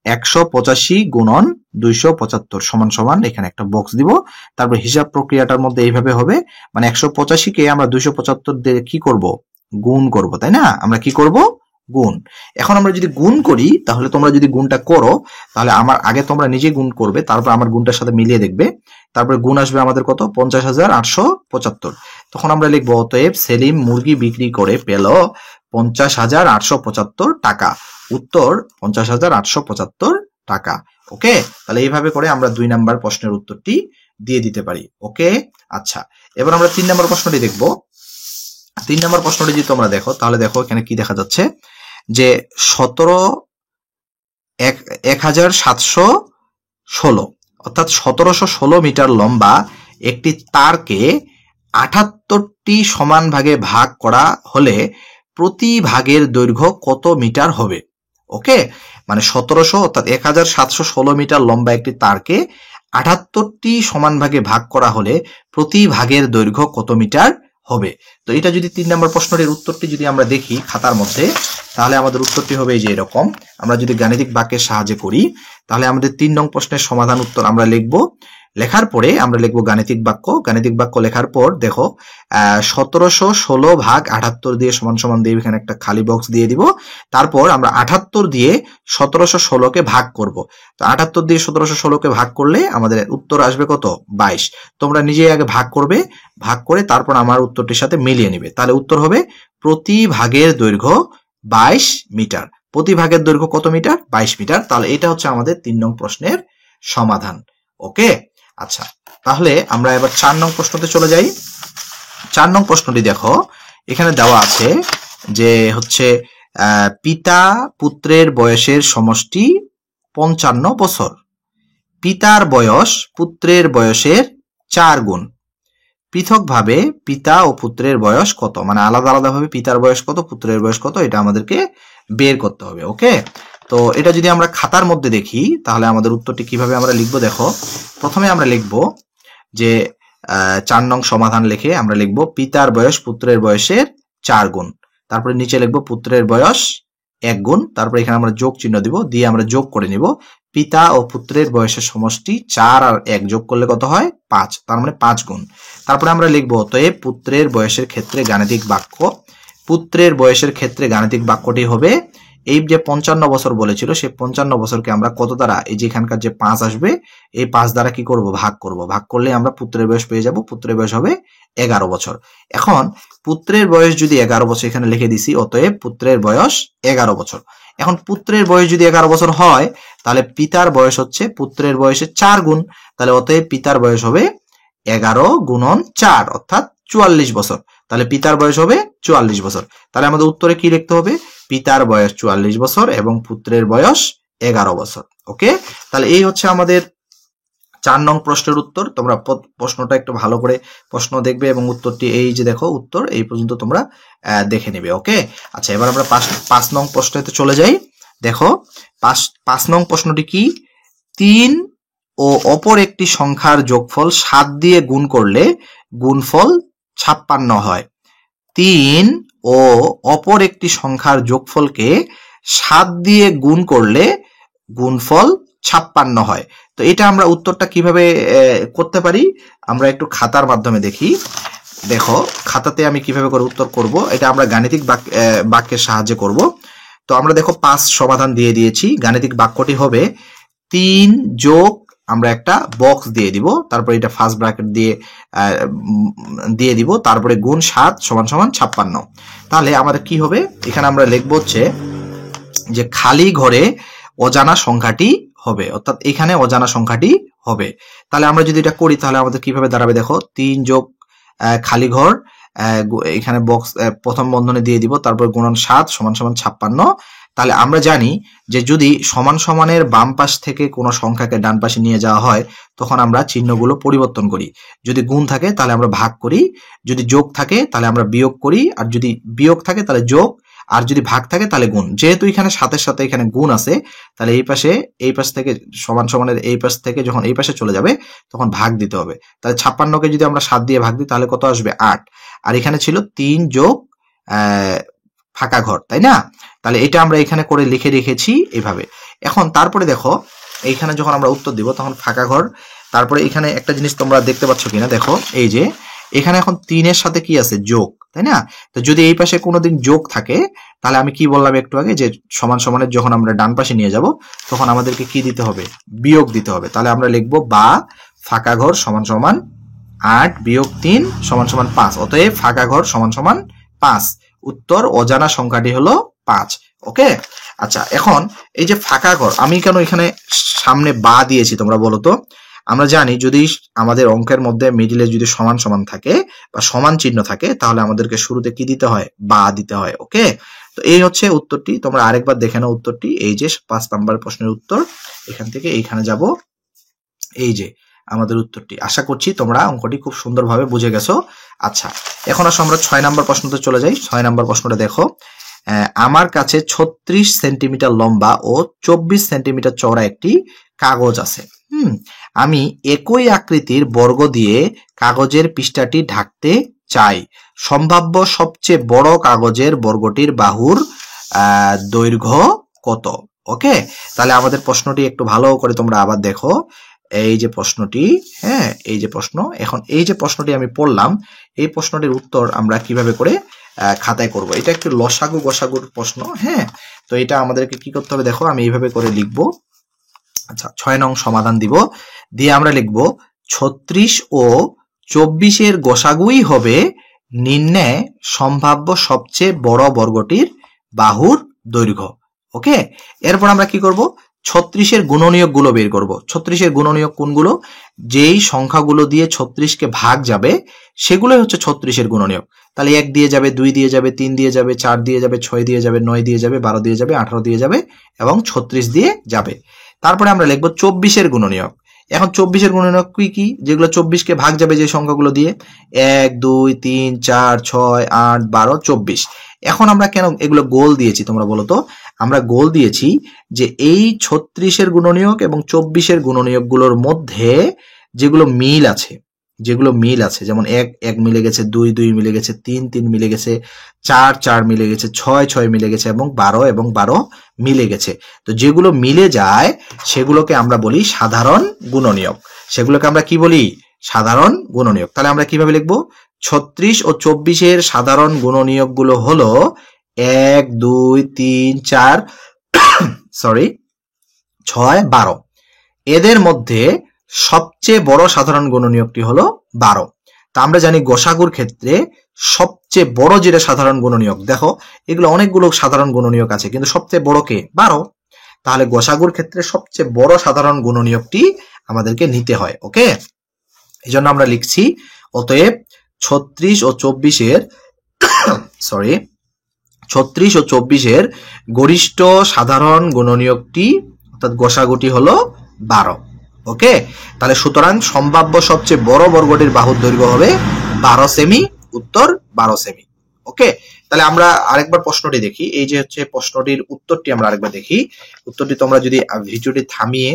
185 গুণন 275 সমান সমান, এখানে একটা বক্স দিব। তারপর হিসাব প্রক্রিয়াটার মধ্যে এইভাবে হবে, মানে 185 কে আমরা 275 দিয়ে কি করব? গুণ করব, তাই না? আমরা কি করব? গুণ। এখন আমরা যদি গুণ করি, তাহলে তোমরা যদি গুণটা করো তাহলে আমার আগে তোমরা নিজে গুণ করবে, তারপর আমার গুণটার সাথে মিলিয়ে দেখবে। তারপরে গুণ আসবে আমাদের কত? 50,875। তখন আমরা লিখবো অতএব সেলিম মুরগি বিক্রি করে পেল 50,875 টাকা। উত্তর 50,875 টাকা। ওকে, তাহলে এইভাবে করে আমরা 2 নম্বর প্রশ্নের উত্তরটি দিয়ে দিতে পারি। ওকে, আচ্ছা, এবার আমরা 3 নম্বর প্রশ্নটি দেখব। 3 নম্বর প্রশ্নটি যদি তোমরা দেখো তাহলে দেখো এখানে কি দেখা যাচ্ছে যে 1,716 অর্থাৎ 1716 মিটার লম্বা একটি তারকে 78টি সমান ভাগে ভাগ করা হলে প্রতি ভাগের দৈর্ঘ্য কত মিটার হবে? ওকে, মানে 1700 অর্থাৎ 1,716 মিটার লম্বা একটি তারকে 78টি সমান ভাগে ভাগ করা হলে প্রতি ভাগের দৈর্ঘ্য কত মিটার হবে? তো এটা যদি 3 নম্বর প্রশ্নের উত্তরটি যদি আমরা দেখি খাতার মধ্যে, তাহলে আমাদের উত্তরটি হবে এই যে এরকম। আমরা যদি গাণিতিক বাক্যের সাহায্যে করি তাহলে আমাদের 3 নং প্রশ্নের সমাধান উত্তর আমরা লিখব। লেখার পরে আমরা লিখবো গাণিতিক বাক্য। গাণিতিক বাক্য লেখার পর দেখো 1716 ভাগ 78 দিয়ে সমান সমান দিয়ে এখানে একটা খালি বক্স দিয়ে দিব। তারপর আমরা 78 দিয়ে 1716কে ভাগ করব। তো 78 দিয়ে 1716কে ভাগ করলে আমাদের উত্তর আসবে কত? 22। তোমরা নিজে আগে ভাগ করবে, ভাগ করে তারপর আমার উত্তরটির সাথে মিলিয়ে নিবে। তাহলে উত্তর হবে প্রতি ভাগের দৈর্ঘ্য 22 মিটার। প্রতি ভাগের দৈর্ঘ্য কত মিটার? 22 মিটার। তাহলে এটা হচ্ছে আমাদের 3 নং প্রশ্নের সমাধান। ওকে, আচ্ছা, তাহলে আমরা এবার 4 নং প্রশ্নতে চলে যাই। 4 নং প্রশ্নটি দেখো এখানে দেওয়া আছে যে হচ্ছে পিতা পুত্রের বয়সের সমষ্টি 55 বছর। পিতার বয়স পুত্রের বয়সের 4 গুণ। পৃথকভাবে পিতা ও পুত্রের বয়স কত? মানে আলাদা আলাদা ভাবে পিতার বয়স কত, পুত্রের বয়স কত, এটা আমাদেরকে বের করতে হবে। ওকে, তো এটা যদি আমরা খাতার মধ্যে দেখি তাহলে আমাদের উত্তরটি কিভাবে আমরা লিখবো দেখো। প্রথমে আমরা লিখবো যে 4 নং সমাধান লিখে আমরা লিখবো পিতার বয়স পুত্রের বয়সের 4 গুণ। তারপরে নিচে লিখবো পুত্রের বয়স 1 গুণ। তারপরে এখানে আমরা যোগ চিহ্ন দিব, দিয়ে আমরা যোগ করে নিব। পিতা ও পুত্রের বয়সের সমষ্টি 4 আর 1 যোগ করলে কত হয়? 5। তার মানে 5 গুণ। তারপরে আমরা লিখবো অতএব পুত্রের বয়সের ক্ষেত্রে গাণিতিক বাক্য। পুত্রের বয়সের ক্ষেত্রে গাণিতিক বাক্যটি হবে এই যে 55 বছর বলেছিল, সেই 55 বছরকে আমরা কত দ্বারা, এই যে এখানকার যে 5 আসবে এই 5 দ্বারা কি করব? ভাগ করব। ভাগ করলে আমরা পুত্রের বয়স পেয়ে যাব। পুত্রের বয়স হবে 11 বছর। এখন পুত্রের বয়স যদি 11 বছর এখানে লিখে দিছি, অতএব পুত্রের বয়স 11 বছর। এখন পুত্রের বয়স যদি 11 বছর হয় তাহলে পিতার বয়স হচ্ছে পুত্রের বয়সের 4 গুণ। তাহলে অতএব পিতার বয়স হবে 11 গুণন 4 অর্থাৎ 44 বছর। তাহলে পিতার বয়স হবে 44 বছর। তাহলে আমাদের উত্তরে কি লিখতে হবে? পিতার বয়স 44 বছর এবং পুত্রের বয়স 11 বছর। ওকে, তাহলে এই হচ্ছে আমাদের 4 নং প্রশ্নের উত্তর। তোমরা প্রশ্নটা একটু ভালো করে প্রশ্ন দেখবে এবং উত্তরটি এই যে দেখো উত্তর এই পর্যন্ত তোমরা দেখে নেবে। ওকে, আচ্ছা এবার আমরা 5 নং প্রশ্নতে চলে যাই। দেখো 5 নং প্রশ্নটি কি? 3 ও অপর একটি সংখ্যার যোগফল 7 দিয়ে গুণ করলে গুণফল 56 হয়। 3 ও অপর একটি সংখ্যার যোগফলকে 7 দিয়ে গুণ করলে গুণফল 56 হয়। তো এটা আমরা উত্তরটা কিভাবে করতে পারি আমরা একটু খাতার মাধ্যমে দেখি। দেখো খাতাতে আমি কিভাবে করে উত্তর করব, এটা আমরা গাণিতিক বাক্যের সাহায্যে করব। তো আমরা দেখো 5 সমাধান দিয়ে দিয়েছি। গাণিতিক বাক্যটি হবে 3 যোগ আমরা একটা বক্স দিয়ে দিব, তারপরে এটা ফার্স্ট ব্র্যাকেট দিয়ে দিব, তারপরে গুণ 7 সমান সমান 56। তাহলে আমাদের কি হবে, এখানে আমরা লিখবো হচ্ছে যে খালি ঘরে অজানা সংখ্যাটি হবে, অর্থাৎ এখানে অজানা সংখ্যাটি হবে। তাহলে আমরা যদি এটা করি তাহলে আমাদের কিভাবে দাঁড়াবে, দেখো 3 যোগ খালি ঘর, এখানে বক্স প্রথম বন্ধনে দিয়ে দিব, তারপর গুণন 7 সমান সমান 56। তাহলে আমরা জানি যে যদি সমান সমানের বাম পাশ থেকে কোনো সংখ্যাকে ডান পাশে নিয়ে যাওয়া হয় তখন আমরা চিহ্নগুলো পরিবর্তন করি। যদি গুণ থাকে তাহলে আমরা ভাগ করি, যদি যোগ থাকে তাহলে আমরা বিয়োগ করি, আর যদি বিয়োগ থাকে তাহলে যোগ, আর যদি ভাগ থাকে তাহলে গুণ। যেহেতু এখানে সাথে সাথে এখানে গুণ আছে তাহলে এই পাশ থেকে সমান সমানের এই পাশ থেকে যখন এই পাশে চলে যাবে তখন ভাগ দিতে হবে। তাহলে 56কে যদি আমরা 7 দিয়ে ভাগ দিই তাহলে কত আসবে 8, আর এখানে ছিল 3 যোগ ফাঁকা ঘর, তাই না? তাহলে এটা আমরা এখানে করে লিখে রেখেছি এইভাবে। এখন তারপরে দেখো এইখানে যখন আমরা উত্তর দিব তখন ফাঁকা ঘর, তারপরে এখানে একটা জিনিস তোমরা দেখতে পাচ্ছ কিনা দেখো, এই যে এখানে এখন 3 এর সাথে কি আছে যোগ, তাই না? তো যদি এই পাশে কোনোদিন যোগ থাকে তাহলে আমি কি বললাম একটু আগে যে সমান সমানের যখন আমরা ডান পাশে নিয়ে যাব তখন আমাদেরকে কি দিতে হবে, বিয়োগ দিতে হবে। তাহলে আমরা লিখবো বা ফাঁকা ঘর সমান সমান 8 বিয়োগ 3 সমান সমান 5, অতএব ফাঁকা ঘর সমান সমান 5। উত্তর অজানা সংখ্যাটি হলো 5। ওকে, আচ্ছা এখন এই যে ফাঁকা ঘর আমি কেন এখানে সামনে বা দিয়েছি তোমরা বলো তো? আমরা জানি যদি আমাদের অঙ্কের মধ্যে মিডিলে যদি সমান সমান থাকে বা সমান চিহ্ন থাকে তাহলে আমাদেরকে শুরুতে কি দিতে হয়, বা দিতে হয়। ওকে, তো এই হচ্ছে উত্তরটি। তোমরা আরেকবার দেখে নাও উত্তরটি, এই যে 5 নাম্বার প্রশ্নের উত্তর, এখান থেকে এইখানে যাব, এই যে আমাদের উত্তরটি। আশা করছি তোমরা অঙ্কটি খুব সুন্দরভাবে বুঝে গেছো। আচ্ছা এখন আসো আমরা 6 নাম্বার প্রশ্নতে চলে যাই। 6 নাম্বার প্রশ্নটা দেখো, আমার কাছে 36 সেন্টিমিটার লম্বা ও 24 সেন্টিমিটার চওড়া একটি কাগজ আছে। আমি একই আকৃতির বর্গ দিয়ে কাগজের পৃষ্ঠাটি ঢাকতে চাই। সম্ভাব্য সবচেয়ে বড় কাগজের বর্গটির বাহুর দৈর্ঘ্য কত? ওকে, তাহলে আমাদের প্রশ্নটি একটু ভালো করে তোমরা আবার দেখো। এই যে প্রশ্নটি, হ্যাঁ এই যে প্রশ্ন, এখন এই যে প্রশ্নটি আমি পড়লাম এই প্রশ্নটির উত্তর আমরা কিভাবে করে খাতায় করব। এটা একটু লসাগু গসাগুর প্রশ্ন। হ্যাঁ, তো এটা আমাদেরকে কি করতে হবে দেখো, আমি এইভাবে করে লিখব। আচ্ছা 6 নং সমাধান দিব, দিয়ে আমরা লিখব 36 ও 24 এর গসাগুই হবে নির্ণয় সম্ভাব্য সবচেয়ে বড় বর্গটির বাহুর দৈর্ঘ্য। ওকে, এরপর আমরা কি করব, 36 এর গুণনীয়ক গুলো বের করব। 36 এর গুণনীয়ক কোনগুলো, যেই সংখ্যাগুলো দিয়ে 36 কে ভাগ যাবে সেগুলোই হচ্ছে 36 এর গুণনীয়ক। তাহলে 1 দিয়ে যাবে, 2 দিয়ে যাবে, 3 দিয়ে যাবে, 4 দিয়ে যাবে, 6 দিয়ে যাবে, 9 দিয়ে যাবে, 12 দিয়ে যাবে, 18 দিয়ে যাবে এবং 36 দিয়ে যাবে। তারপরে আমরা লিখব 24 এর গুণনীয়ক। এখন 24 এর গুণনীয়ক কি কি, যেগুলো 24 কে ভাগ যাবে যে সংখ্যাগুলো দিয়ে, 1 2 3 4 6 8 12 24। এখন আমরা কেন এগুলো গোল দিয়েছি তোমরা বলো তো? আমরা গোল দিয়েছি যে এই 36 এর গুণনীয়ক এবং 24 এর গুণনীয়ক গুলোর মধ্যে যেগুলো মিল আছে, যেমন 1 মিলে গেছে, 2 মিলে গেছে, 3 মিলে গেছে, 4 মিলে গেছে, 6 মিলে গেছে এবং 12 মিলে গেছে। তো যেগুলো মিলে যায় সেগুলোকে আমরা বলি সাধারণ গুণনীয়ক। সেগুলোকে আমরা কি বলি, সাধারণ গুণনীয়ক। তাহলে আমরা কিভাবে লিখবো, 36 ও 24 এর সাধারণ গুণনীয়ক গুলো হলো 1 2 3 4 6 12। এদের মধ্যে সবচেয়ে বড় সাধারণ গুণনীয়কটি হলো 12। তা আমরা জানি গসাগুর ক্ষেত্রে সবচেয়ে বড় যেটা সাধারণ গুণনীয়ক, দেখো এগুলো অনেকগুলো সাধারণ গুণনীয়ক আছে কিন্তু সবচেয়ে বড় কে, 12। তাহলে গসাগুর ক্ষেত্রে সবচেয়ে বড় সাধারণ গুণনীয়কটি আমাদেরকে নিতে হয়। ওকে, এই জন্য আমরা লিখছি অতএব 36 ও 24 এর গরিষ্ঠ সাধারণ গুণনীয়কটি অর্থাৎ গসাগুটি হলো 12। ওকে, তাহলে সুতরাং সম্ভাব্য সবচেয়ে বড় বর্গটির বাহুর দৈর্ঘ্য হবে 12 সেমি, উত্তর 12 সেমি। ওকে, তাহলে আমরা আরেকবার প্রশ্নটি দেখি। এই যে হচ্ছে প্রশ্নটির উত্তরটি আমরা আরেকবার দেখি। উত্তরটি তোমরা যদি ভিডিওটি থামিয়ে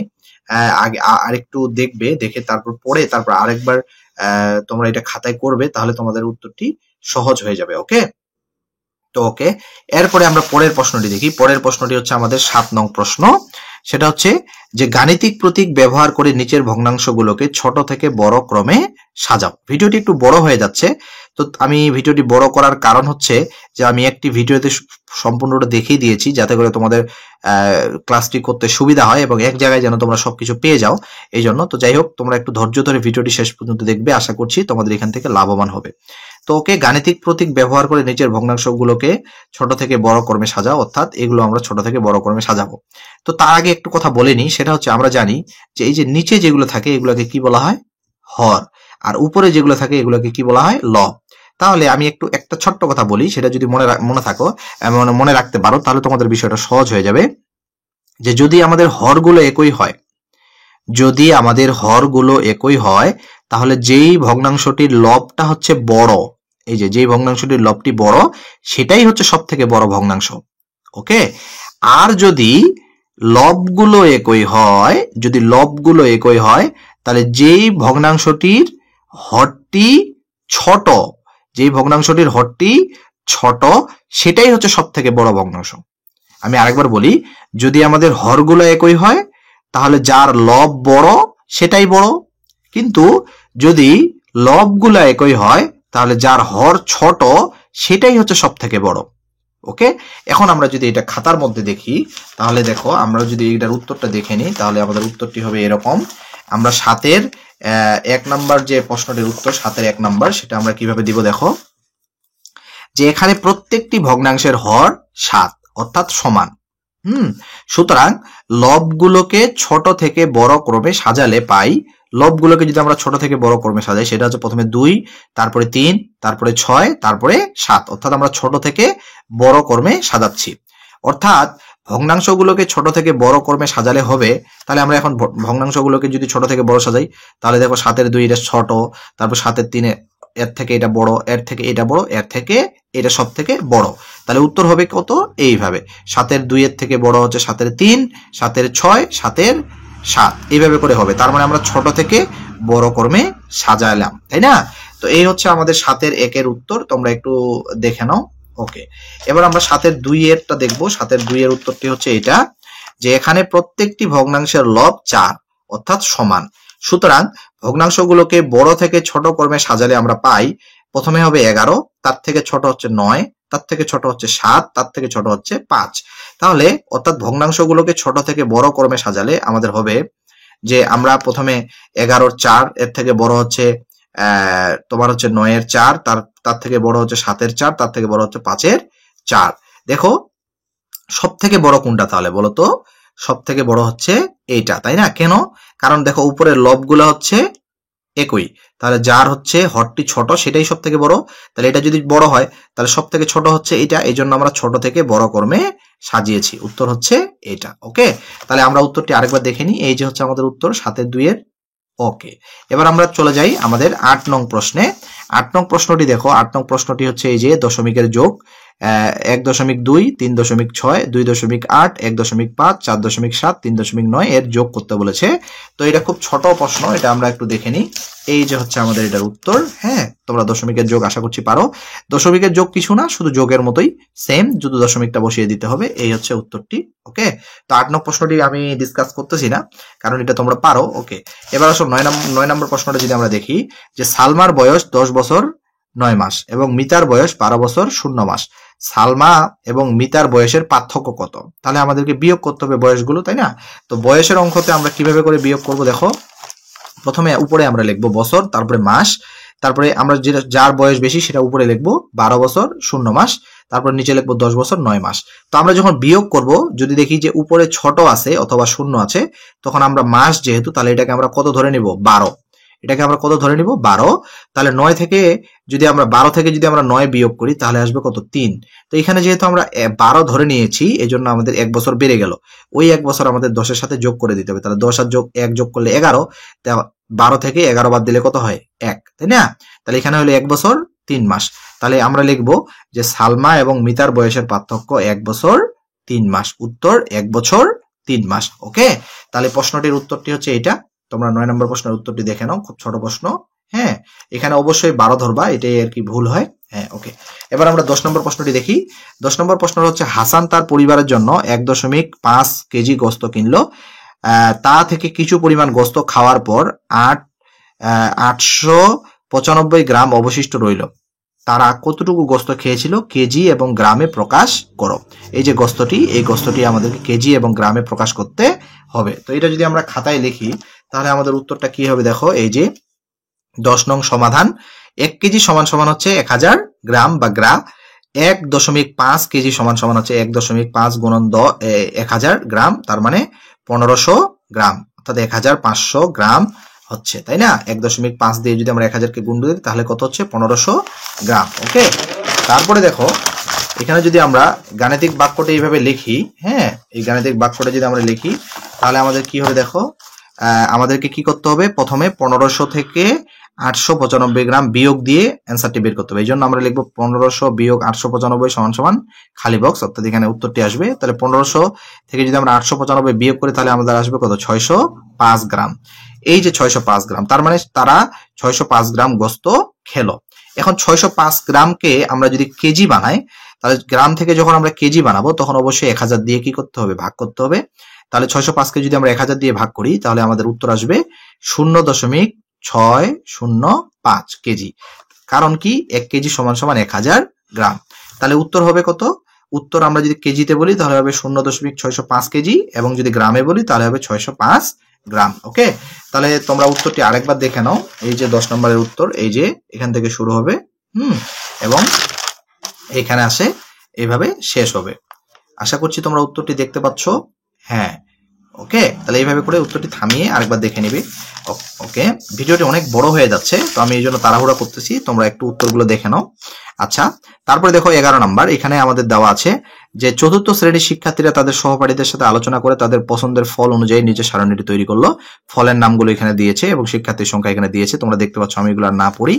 আরেকটু দেখবে, দেখে তারপর পড়ে তারপর আরেকবার তোমরা এটা খাতায় করবে, তাহলে তোমাদের উত্তরটি সহজ হয়ে যাবে। ওকে, তো ওকে, এরপরে আমরা পরের প্রশ্নটি দেখি। পরের প্রশ্নটি হচ্ছে আমাদের 7 নং প্রশ্ন। সেটা হচ্ছে যে গাণিতিক প্রতীক ব্যবহার করে নিচের ভগ্নাংশগুলোকে ছোট থেকে বড় ক্রমে সাজাও। ভিডিওটি একটু বড় হয়ে যাচ্ছে, তো আমি ভিডিওটি বড় করার কারণ হচ্ছে যে আমি একটি ভিডিওতে সম্পূর্ণটা দেখিয়ে দিয়েছি, যাতে করে তোমাদের ক্লাসটি করতে সুবিধা হয় এবং এক জায়গায় যেন তোমরা সবকিছু পেয়ে যাও, এই জন্য। তো যাই হোক, তোমরা একটু ধৈর্য ধরে ভিডিওটি শেষ পর্যন্ত দেখবে, আশা করছি তোমাদের এখান থেকে লাভবান হবে। তো ওকে, গাণিতিক প্রতীক ব্যবহার করে নিচের ভগ্নাংশগুলোকে ছোট থেকে বড় ক্রমে সাজাও, অর্থাৎ এগুলো আমরা ছোট থেকে বড় ক্রমে সাজাবো। তো তার আগে একটু কথা বলে নিই, সেটা হচ্ছে আমরা জানি যে এই যে নিচে যেগুলো থাকে এগুলোকে কি বলা হয়? হর। আর উপরে যেগুলো থাকে এগুলোকে কি বলা হয়? লব। তাহলে আমি একটা ছোট্ট কথা বলি, সেটা যদি মনে রাখতে পারো, তাহলে তোমাদের বিষয়টা সহজ হয়ে যাবে। যে যদি আমাদের হরগুলো একই হয়, যদি আমাদের হরগুলো একই হয়, তাহলে যেই ভগ্নাংশটির লবটা হচ্ছে বড়, এই যে যেই ভগ্নাংশটির লবটি বড়, সেটাই হচ্ছে সব থেকে বড় ভগ্নাংশ। ওকে, আর যদি লবগুলো একই হয়, যদি লবগুলো একই হয়, তাহলে যেই ভগ্নাংশটির হরটি ছোট, যেই ভগ্নাংশটির হরটি ছোট, সেটাই হচ্ছে সব থেকে বড় ভগ্নাংশ। আমি আরেকবার বলি, যদি আমাদের হরগুলো একই হয়, তাহলে যার লব বড় সেটাই বড়, কিন্তু যদি লবগুলো একই হয়, তাহলে যার হর ছোট সেটাই হচ্ছে সব থেকে বড়। ওকে, এখন আমরা যদি এটা খাতার মধ্যে দেখি, তাহলে দেখো, আমরা যদি এটার উত্তরটা দেখে নিই, তাহলে আমাদের উত্তরটি হবে এরকম। আমরা 7-এর 1 নাম্বার যে প্রশ্নটির উত্তর, 7-এর 1 নাম্বার, সেটা আমরা কিভাবে দিব দেখো। যে এখানে প্রত্যেকটি ভগ্নাংশের হর 7, অর্থাৎ সমান। সুতরাং লবগুলোকে ছোট থেকে বড় ক্রমে সাজালে পাই, লবগুলোকে যদি আমরা ছোট থেকে বড় ক্রমে সাজাই, সেটা হচ্ছে প্রথমে 2, তারপরে 3, তারপরে 6, তারপরে 7, অর্থাৎ আমরা ছোট থেকে বড় ক্রমে সাজাচ্ছি। অর্থাৎ ভগ্নাংশগুলোকে ছোট থেকে বড় ক্রমে সাজালে হবে, তাহলে আমরা এখন ভগ্নাংশগুলোকে যদি ছোট থেকে বড় সাজাই, তাহলে দেখো 7-এর 2 এটা ছোট, তারপর 7-এর 3 এর থেকে এটা বড়, এর থেকে এটা বড়, এর থেকে এটা সব থেকে বড়। তাহলে উত্তর হবে কত? এইভাবে 7-এর 2 এর থেকে বড় হচ্ছে 7-এর 3, 7-এর 6, 7-এর 7, এইভাবে করে হবে। তার মানে আমরা ছোট থেকে বড় ক্রমে সাজালাম, তাই না? তো এই হচ্ছে আমাদের 7-এর 1-এর উত্তর, তোমরা একটু দেখে নাও। ওকে, এবার আমরা 7-এর 2 এরটা দেখবো। 7-এর 2 এর উত্তরটি হচ্ছে এটা, যে এখানে প্রত্যেকটি ভগ্নাংশের লব 4, অর্থাৎ সমান। সুতরাং ভগ্নাংশগুলোকে বড় থেকে ছোট ক্রমে সাজালে আমরা পাই, প্রথমে হবে 11, তার থেকে ছোট হচ্ছে 9, তার থেকে ছোট হচ্ছে 7, তার থেকে ছোট হচ্ছে 5। তাহলে অর্থাৎ ভগ্নাংশগুলোকে ছোট থেকে বড় ক্রমে সাজালে আমাদের হবে যে আমরা প্রথমে 11-এর 4, এর থেকে বড় হচ্ছে তোমার হচ্ছে 9-এর 4, তার থেকে বড় হচ্ছে 7-এর 4, তার থেকে বড় হচ্ছে 5-এর 4। দেখো সব থেকে বড় কোনটা তাহলে বলো তো? সব থেকে বড় হচ্ছে এইটা, তাই না? কেন? কারণ দেখো উপরের লবগুলো হচ্ছে একই, তাহলে যার হচ্ছে হরটি ছোট সেটাই সব থেকে বড়। তাহলে এটা যদি বড় হয়, তাহলে সব থেকে ছোট হচ্ছে এটা, এই জন্য আমরা ছোট থেকে বড় ক্রমে সাজিয়েছি। উত্তর হচ্ছে এটা। ওকে, তাহলে আমরা উত্তরটি আরেকবার দেখে নিই। এই যে হচ্ছে আমাদের উত্তর 7-এর 2 এর। ওকে, এবার আমরা চলে যাই আমাদের 8 নং প্রশ্নে। 8 নং প্রশ্নটি দেখো। 8 নং প্রশ্নটি হচ্ছে এই যে দশমিকের যোগ, 1.2, 3.6, 2.8, 1.5, 4.7, 3.9 এর যোগ করতে বলেছে। তো এটা খুব ছোট প্রশ্ন, এটা আমরা একটু দেখে নিই। এই যে হচ্ছে আমাদের এটার উত্তর। হ্যাঁ, তোমরা দশমিকের যোগ আশা করছি পারো। দশমিকের যোগ কিছু না, শুধু যোগের মতোই সেম, শুধু দশমিকটা বসিয়ে দিতে হবে। এই হচ্ছে উত্তরটি। ওকে, তো 8 নং প্রশ্নটি আমি ডিসকাস করতেছি না, কারণ এটা তোমরা পারো। ওকে, এবার আসো 9 নম্বর প্রশ্নটা যদি আমরা দেখি, যে সালমার বয়স 10 বছর 9 মাস এবং মিতার বয়স 12 বছর 0 মাস। সালমা এবং মিতার বয়সের পার্থক্য কত? তাহলে আমাদেরকে বিয়োগ করতে হবে বয়সগুলো, তাই না? তো বয়সের অঙ্কতে আমরা কিভাবে করে বিয়োগ করব দেখো। প্রথমে উপরে আমরা লিখবো বছর, তারপরে মাস, তারপরে আমরা যেটা যার বয়স বেশি সেটা উপরে লিখবো 12 বছর 0 মাস, তারপর নিচে লিখবো 10 বছর 9 মাস। তো আমরা যখন বিয়োগ করব, যদি দেখি যে উপরে ছোট আছে অথবা 0 আছে, তখন আমরা মাস যেহেতু, তাহলে এটাকে আমরা কত ধরে নিব? 12। এটাকে আমরা কত ধরে নিব 12। তাহলে 9 থেকে যদি আমরা 12 থেকে যদি আমরা 9 বিয়োগ করি তাহলে আসবে কত 3। তো এখানে যেহেতু আমরা 12 ধরে নিয়েছি এজন্য আমাদের 1 বছর বেড়ে গেল। ওই 1 বছর আমাদের 10 এর সাথে যোগ করে দিতে হবে। তাহলে 10 আর 1 যোগ করলে 11। 12 থেকে 11 বাদ দিলে কত হয় 1, তাই না? তাহলে এখানে হলো 1 বছর 3 মাস। তাহলে আমরা লিখবো যে সালমা এবং মিতার বয়সের পার্থক্য 1 বছর 3 মাস। উত্তর 1 বছর 3 মাস। ওকে, তাহলে প্রশ্নটির উত্তরটি হচ্ছে এটা। তোমরা 9 নম্বর প্রশ্নের উত্তরটি দেখে নাও, খুব ছোট প্রশ্ন। হ্যাঁ, এখানে অবশ্যই 12 ধরবা, এটাই আর কি ভুল হয়। হ্যাঁ, ওকে। এবার আমরা 10 নম্বর প্রশ্নটি দেখি। 10 নম্বর প্রশ্নটা হচ্ছে হাসান তার পরিবারের জন্য 1.5 কেজি গোস্ত কিনলো। তা থেকে কিছু পরিমাণ গোস্ত খাওয়ার পর 895 গ্রাম অবশিষ্ট রইল। তারা কতটুকু গোস্ত খেয়েছিল কেজি এবং গ্রামে প্রকাশ করো। এই যে গোস্তটি, এই গোস্তটি আমাদেরকে কেজি এবং গ্রামে প্রকাশ করতে হবে। তো এটা যদি আমরা খাতায় লিখি তাহলে আমাদের উত্তরটা কি হবে দেখো। এই যে 10 নং সমাধান, 1 কেজি সমান সমান হচ্ছে 1000 গ্রাম বা গ্রা। 1.5 কেজি সমান সমান হচ্ছে 1.5 গুণন 1000 গ্রাম, তার মানে 1500 গ্রাম, অর্থাৎ 1500 গ্রাম হচ্ছে, তাই না? 1.5 দিয়ে যদি আমরা 1000 কে গুণ দিই তাহলে কত হচ্ছে 1500 গ্রাম। ওকে, তারপরে দেখো এখানে যদি আমরা গাণিতিক বাক্যটা এইভাবে লিখি, হ্যাঁ, এই গাণিতিক বাক্যটা যদি আমরা লিখি তাহলে আমাদের কি হবে দেখো। আমাদেরকে কি করতে হবে, প্রথমে 1500 থেকে 895 গ্রাম বিয়োগ দিয়ে অ্যান্সারটি বের করতে হবে। এই জন্য আমরা লিখবো 1500 বিয়োগ 895 সমান সমান খালি বক্স, অর্থাৎ এখানে উত্তরটি আসবে। তাহলে 1500 থেকে যদি আমরা 895 বিয়োগ করি তাহলে আমাদের আসবে কত 605 গ্রাম। এই যে 605 গ্রাম, তার মানে তারা 605 গ্রাম গোস্ত খেলো। এখন 605 গ্রামকে আমরা যদি কেজি বানাই তাহলে গ্রাম থেকে যখন আমরা কেজি বানাবো তখন অবশ্যই 1000 দিয়ে কি করতে হবে, ভাগ করতে হবে। তাহলে 605 কে যদি আমরা 1000 দিয়ে ভাগ করি তাহলে আমাদের উত্তর আসবে 0.605 কেজি। কারণ কি 1 কেজি সমান সমান 1000 গ্রাম। তাহলে উত্তর হবে কত, উত্তর আমরা যদি কেজিতে বলি তাহলে হবে 0.605 কেজি, এবং যদি গ্রামে বলি তাহলে হবে 605 গ্রাম। ওকে, তাহলে তোমরা উত্তরটি আরেকবার দেখে নাও। এই যে 10 নম্বরের উত্তর, এই যে এখান থেকে শুরু হবে, এবং এখানে আসে এইভাবে শেষ হবে। আশা করছি তোমরা উত্তরটি দেখতে পাচ্ছ। হ্যাঁ, ওকে, তাহলে এইভাবে করে উত্তরটি থামিয়ে আরেকবার দেখে নিবে। ওকে, ভিডিওটি অনেক বড় হয়ে যাচ্ছে তো আমি এই জন্য তাড়াহুড়া করতেছি, তোমরা একটু উত্তরগুলো দেখে নাও। আচ্ছা, তারপরে দেখো 11 নাম্বার, এখানে আমাদের দেওয়া আছে যে চতুর্থ শ্রেণীর শিক্ষার্থীরা তাদের সহপাঠীদের সাথে আলোচনা করে তাদের পছন্দের ফল অনুযায়ী নিচে সারণীটি তৈরি করলো। ফলের নামগুলো এখানে দিয়েছে এবং শিক্ষার্থীর সংখ্যা এখানে দিয়েছে, তোমরা দেখতে পাচ্ছ, আমি এগুলো না পড়ি।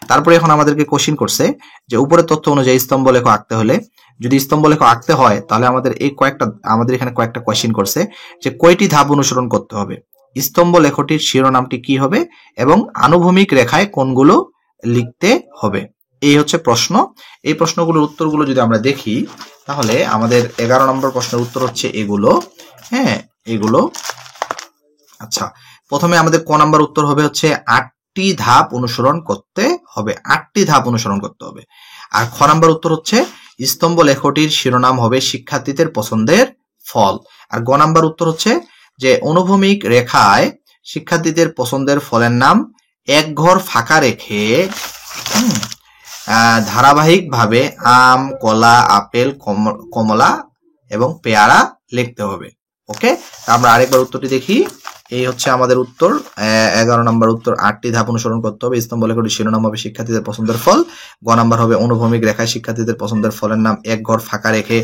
তারপরে এখন আমাদেরকে কোশ্চিন করছে যে উপরের তথ্য অনুযায়ী স্তম্ভলেখ আঁকতে হলে, যদি স্তম্ভলেখ আঁকতে হয় তাহলে আমাদের এখানে কয়েকটা কোশ্চিন করছে যে কয়টি ধাপ অনুসরণ করতে হবে, স্তম্ভলেখটির শিরোনামটি কি হবে, এবং আনুভূমিক রেখায় কোনগুলো লিখতে হবে। এই হচ্ছে প্রশ্ন। এই প্রশ্নগুলোর উত্তরগুলো যদি আমরা দেখি তাহলে আমাদের 11 নম্বর প্রশ্নের উত্তর হচ্ছে এগুলো। হ্যাঁ, এগুলো। আচ্ছা, প্রথমে আমাদের ক নাম্বার উত্তর হবে হচ্ছে 8টি ধাপ অনুসরণ করতে হবে। 8টি ধাপ অনুসরণ করতে হবে। আর খ নাম্বার উত্তর হচ্ছে স্তম্ভলেখটির শিরোনাম হবে শিক্ষার্থীদের পছন্দের ফল। আর গ নাম্বার উত্তর হচ্ছে যে অনুভূমিক রেখায় শিক্ষার্থীদের পছন্দের ফলের নাম এক ঘর ফাঁকা রেখে ধারাবাহিকভাবে আম, কলা, আপেল, কমলা এবং পেয়ারা লিখতে হবে। ওকে, আমরা আরেকবার উত্তরটি দেখি। এই হচ্ছে আমাদের উত্তর, 11 নম্বর উত্তর। 8টি ধাপ অনুসরণ করতে হবে। স্তম্ভলেখটির শিরোনাম হবে শিক্ষার্থীদের পছন্দের ফল। গ নাম্বার হবে অনুভূমিক রেখায় শিক্ষার্থীদের পছন্দের ফলের নাম এক ঘর ফাঁকা রেখে,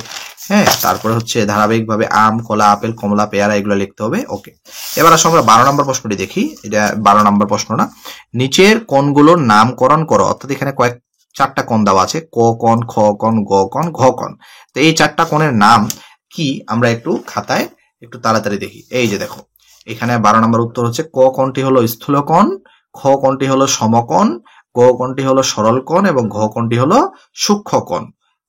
হ্যাঁ, তারপরে হচ্ছে ধারাবাহিকভাবে আম, কলা, আপেল, কমলা, পেয়ারা এগুলো লিখতে হবে। ওকে, এবার আসলে আমরা 12 নম্বর প্রশ্নটি দেখি। এটা 12 নম্বর প্রশ্ন না, নিচের কোণগুলোর নামকরণ করো। অর্থাৎ এখানে 4টা কোণ দেওয়া আছে, ক কোণ, খ কোণ, গ কোণ, ঘ কোণ। তো এই 4টা কোণের নাম কি আমরা একটু খাতায় একটু তাড়াতাড়ি দেখি। এই যে দেখো, এখানে 12 নম্বর উত্তর হচ্ছে ক কোণটি হলো স্থূলকোণ, খ কোণটি হলো সমকোণ, গ কোণটি হলো সরল কোণ এবং ঘ কোণটি হলো সূক্ষ্ম কোণ।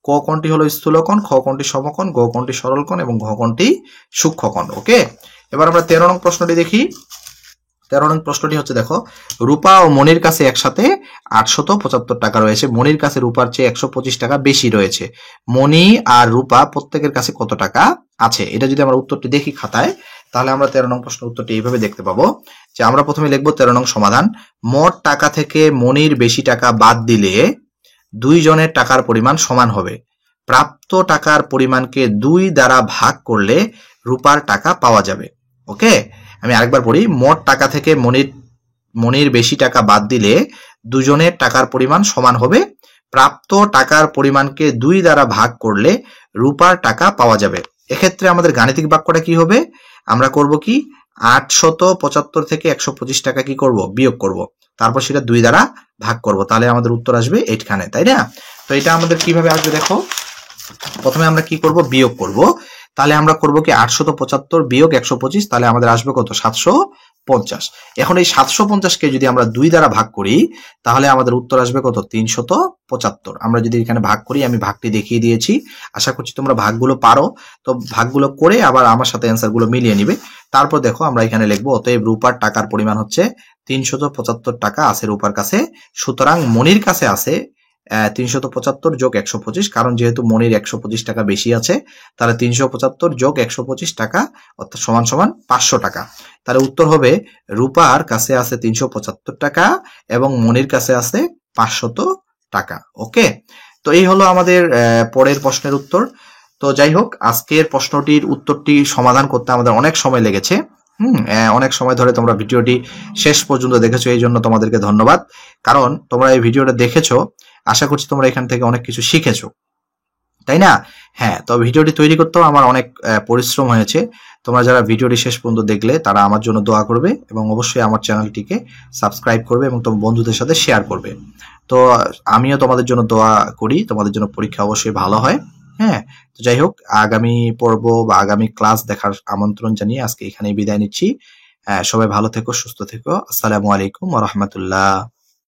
ক কোণটি হলো স্থূলকোণ, খ কোণটি সমকোণ, গ কোণটি সরল কোণ এবং ঘ কোণটি সূক্ষ্ম কোণ। ওকে, এবার আমরা 13 নং প্রশ্নটি দেখি। 13 নং প্রশ্নটি হচ্ছে দেখো, রূপা ও মনির কাছে একসাথে 875 টাকা রয়েছে। মনির কাছে রূপার চেয়ে 125 টাকা বেশি রয়েছে। মনি আর রূপা প্রত্যেকের কাছে কত টাকা আছে? এটা যদি আমরা উত্তরটি দেখি খাতায় তাহলে আমরা 13 নং প্রশ্নের উত্তরটি এইভাবে দেখতে পাবো যে আমরা প্রথমে লিখবো 13 নং সমাধান। মোট টাকা থেকে মনির বেশি টাকা বাদ দিলে 2 জনের টাকার পরিমাণ সমান হবে। প্রাপ্ত টাকার পরিমাণকে 2 দ্বারা ভাগ করলে রূপার টাকা পাওয়া যাবে। ওকে, আমি আরেকবার পড়ি। মোট টাকা থেকে মনির মনির বেশি টাকা বাদ দিলে দুজনের টাকার পরিমাণ সমান হবে। প্রাপ্ত টাকার পরিমাণকে 2 দ্বারা ভাগ করলে রূপার টাকা পাওয়া যাবে। এক্ষেত্রে আমাদের গাণিতিক বাক্যটা কি হবে? আমরা করব কি 875 থেকে 125 টাকা কি করব? বিয়োগ করব। তারপর সেটা 2 দ্বারা ভাগ করব। তাহলে আমাদের উত্তর আসবে এইখানে, তাই না? তো এটা আমাদের কিভাবে আসবে দেখো। প্রথমে আমরা কি করব? বিয়োগ করব। তাহলে আমরা করব কি 875 বিয়োগ 125, তাহলে আমাদের আসবে কত? 750। এখন এই 750 কে যদি আমরা 2 দ্বারা ভাগ করি তাহলে আমাদের উত্তর আসবে কত? 375। আমরা যদি এখানে ভাগ করি, আমি ভাগটি দেখিয়ে দিয়েছি, আশা করছি তোমরা ভাগগুলো পারো। তো ভাগগুলো করে আবার আমার সাথে অ্যান্সারগুলো মিলিয়ে নিবে। তারপর দেখো আমরা এখানে লিখবো অতএব রূপার টাকার পরিমাণ হচ্ছে 375 টাকা আছে রূপার কাছে। সুতরাং মনির কাছে আছে 375 যোগ 125, কারণ যেহেতু মনির 125 টাকা বেশি আছে, তাহলে 375 যোগ 125 টাকা অর্থাৎ সমান সমান 500 টাকা। তাহলে উত্তর হবে রূপার কাছে আছে 375 টাকা এবং মনির কাছে আছে 500 টাকা। ওকে, তো এই হলো আমাদের পরের প্রশ্নের উত্তর। তো যাই হোক, আজকের প্রশ্নটির উত্তরটি সমাধান করতে আমাদের অনেক সময় লেগেছে। অনেক সময় ধরে তোমরা ভিডিওটি শেষ পর্যন্ত দেখেছো, এই জন্য তোমাদেরকে ধন্যবাদ। কারণ তোমরা এই ভিডিওটা দেখেছো, আশা করছি তোমরা এখান থেকে অনেক কিছু শিখেছো, তাই না? হ্যাঁ, তো ভিডিওটি তৈরি করতেও আমার অনেক পরিশ্রম হয়েছে। তোমরা যারা ভিডিওটি শেষ পর্যন্ত দেখলে তারা আমার জন্য দোয়া করবে এবং অবশ্যই আমার চ্যানেলটিকে সাবস্ক্রাইব করবে এবং তোমার বন্ধুদের সাথে শেয়ার করবে। তো আমিও তোমাদের জন্য দোয়া করি, তোমাদের জন্য পরীক্ষা অবশ্যই ভালো হয়। হ্যাঁ, তো যাই হোক, আগামী পর্ব বা আগামী ক্লাস দেখার আমন্ত্রণ জানিয়ে আজকে এখানেই বিদায় নিচ্ছি। সবাই ভালো থেকো, সুস্থ থেকো। আসসালামু আলাইকুম ওয়া রাহমাতুল্লাহ।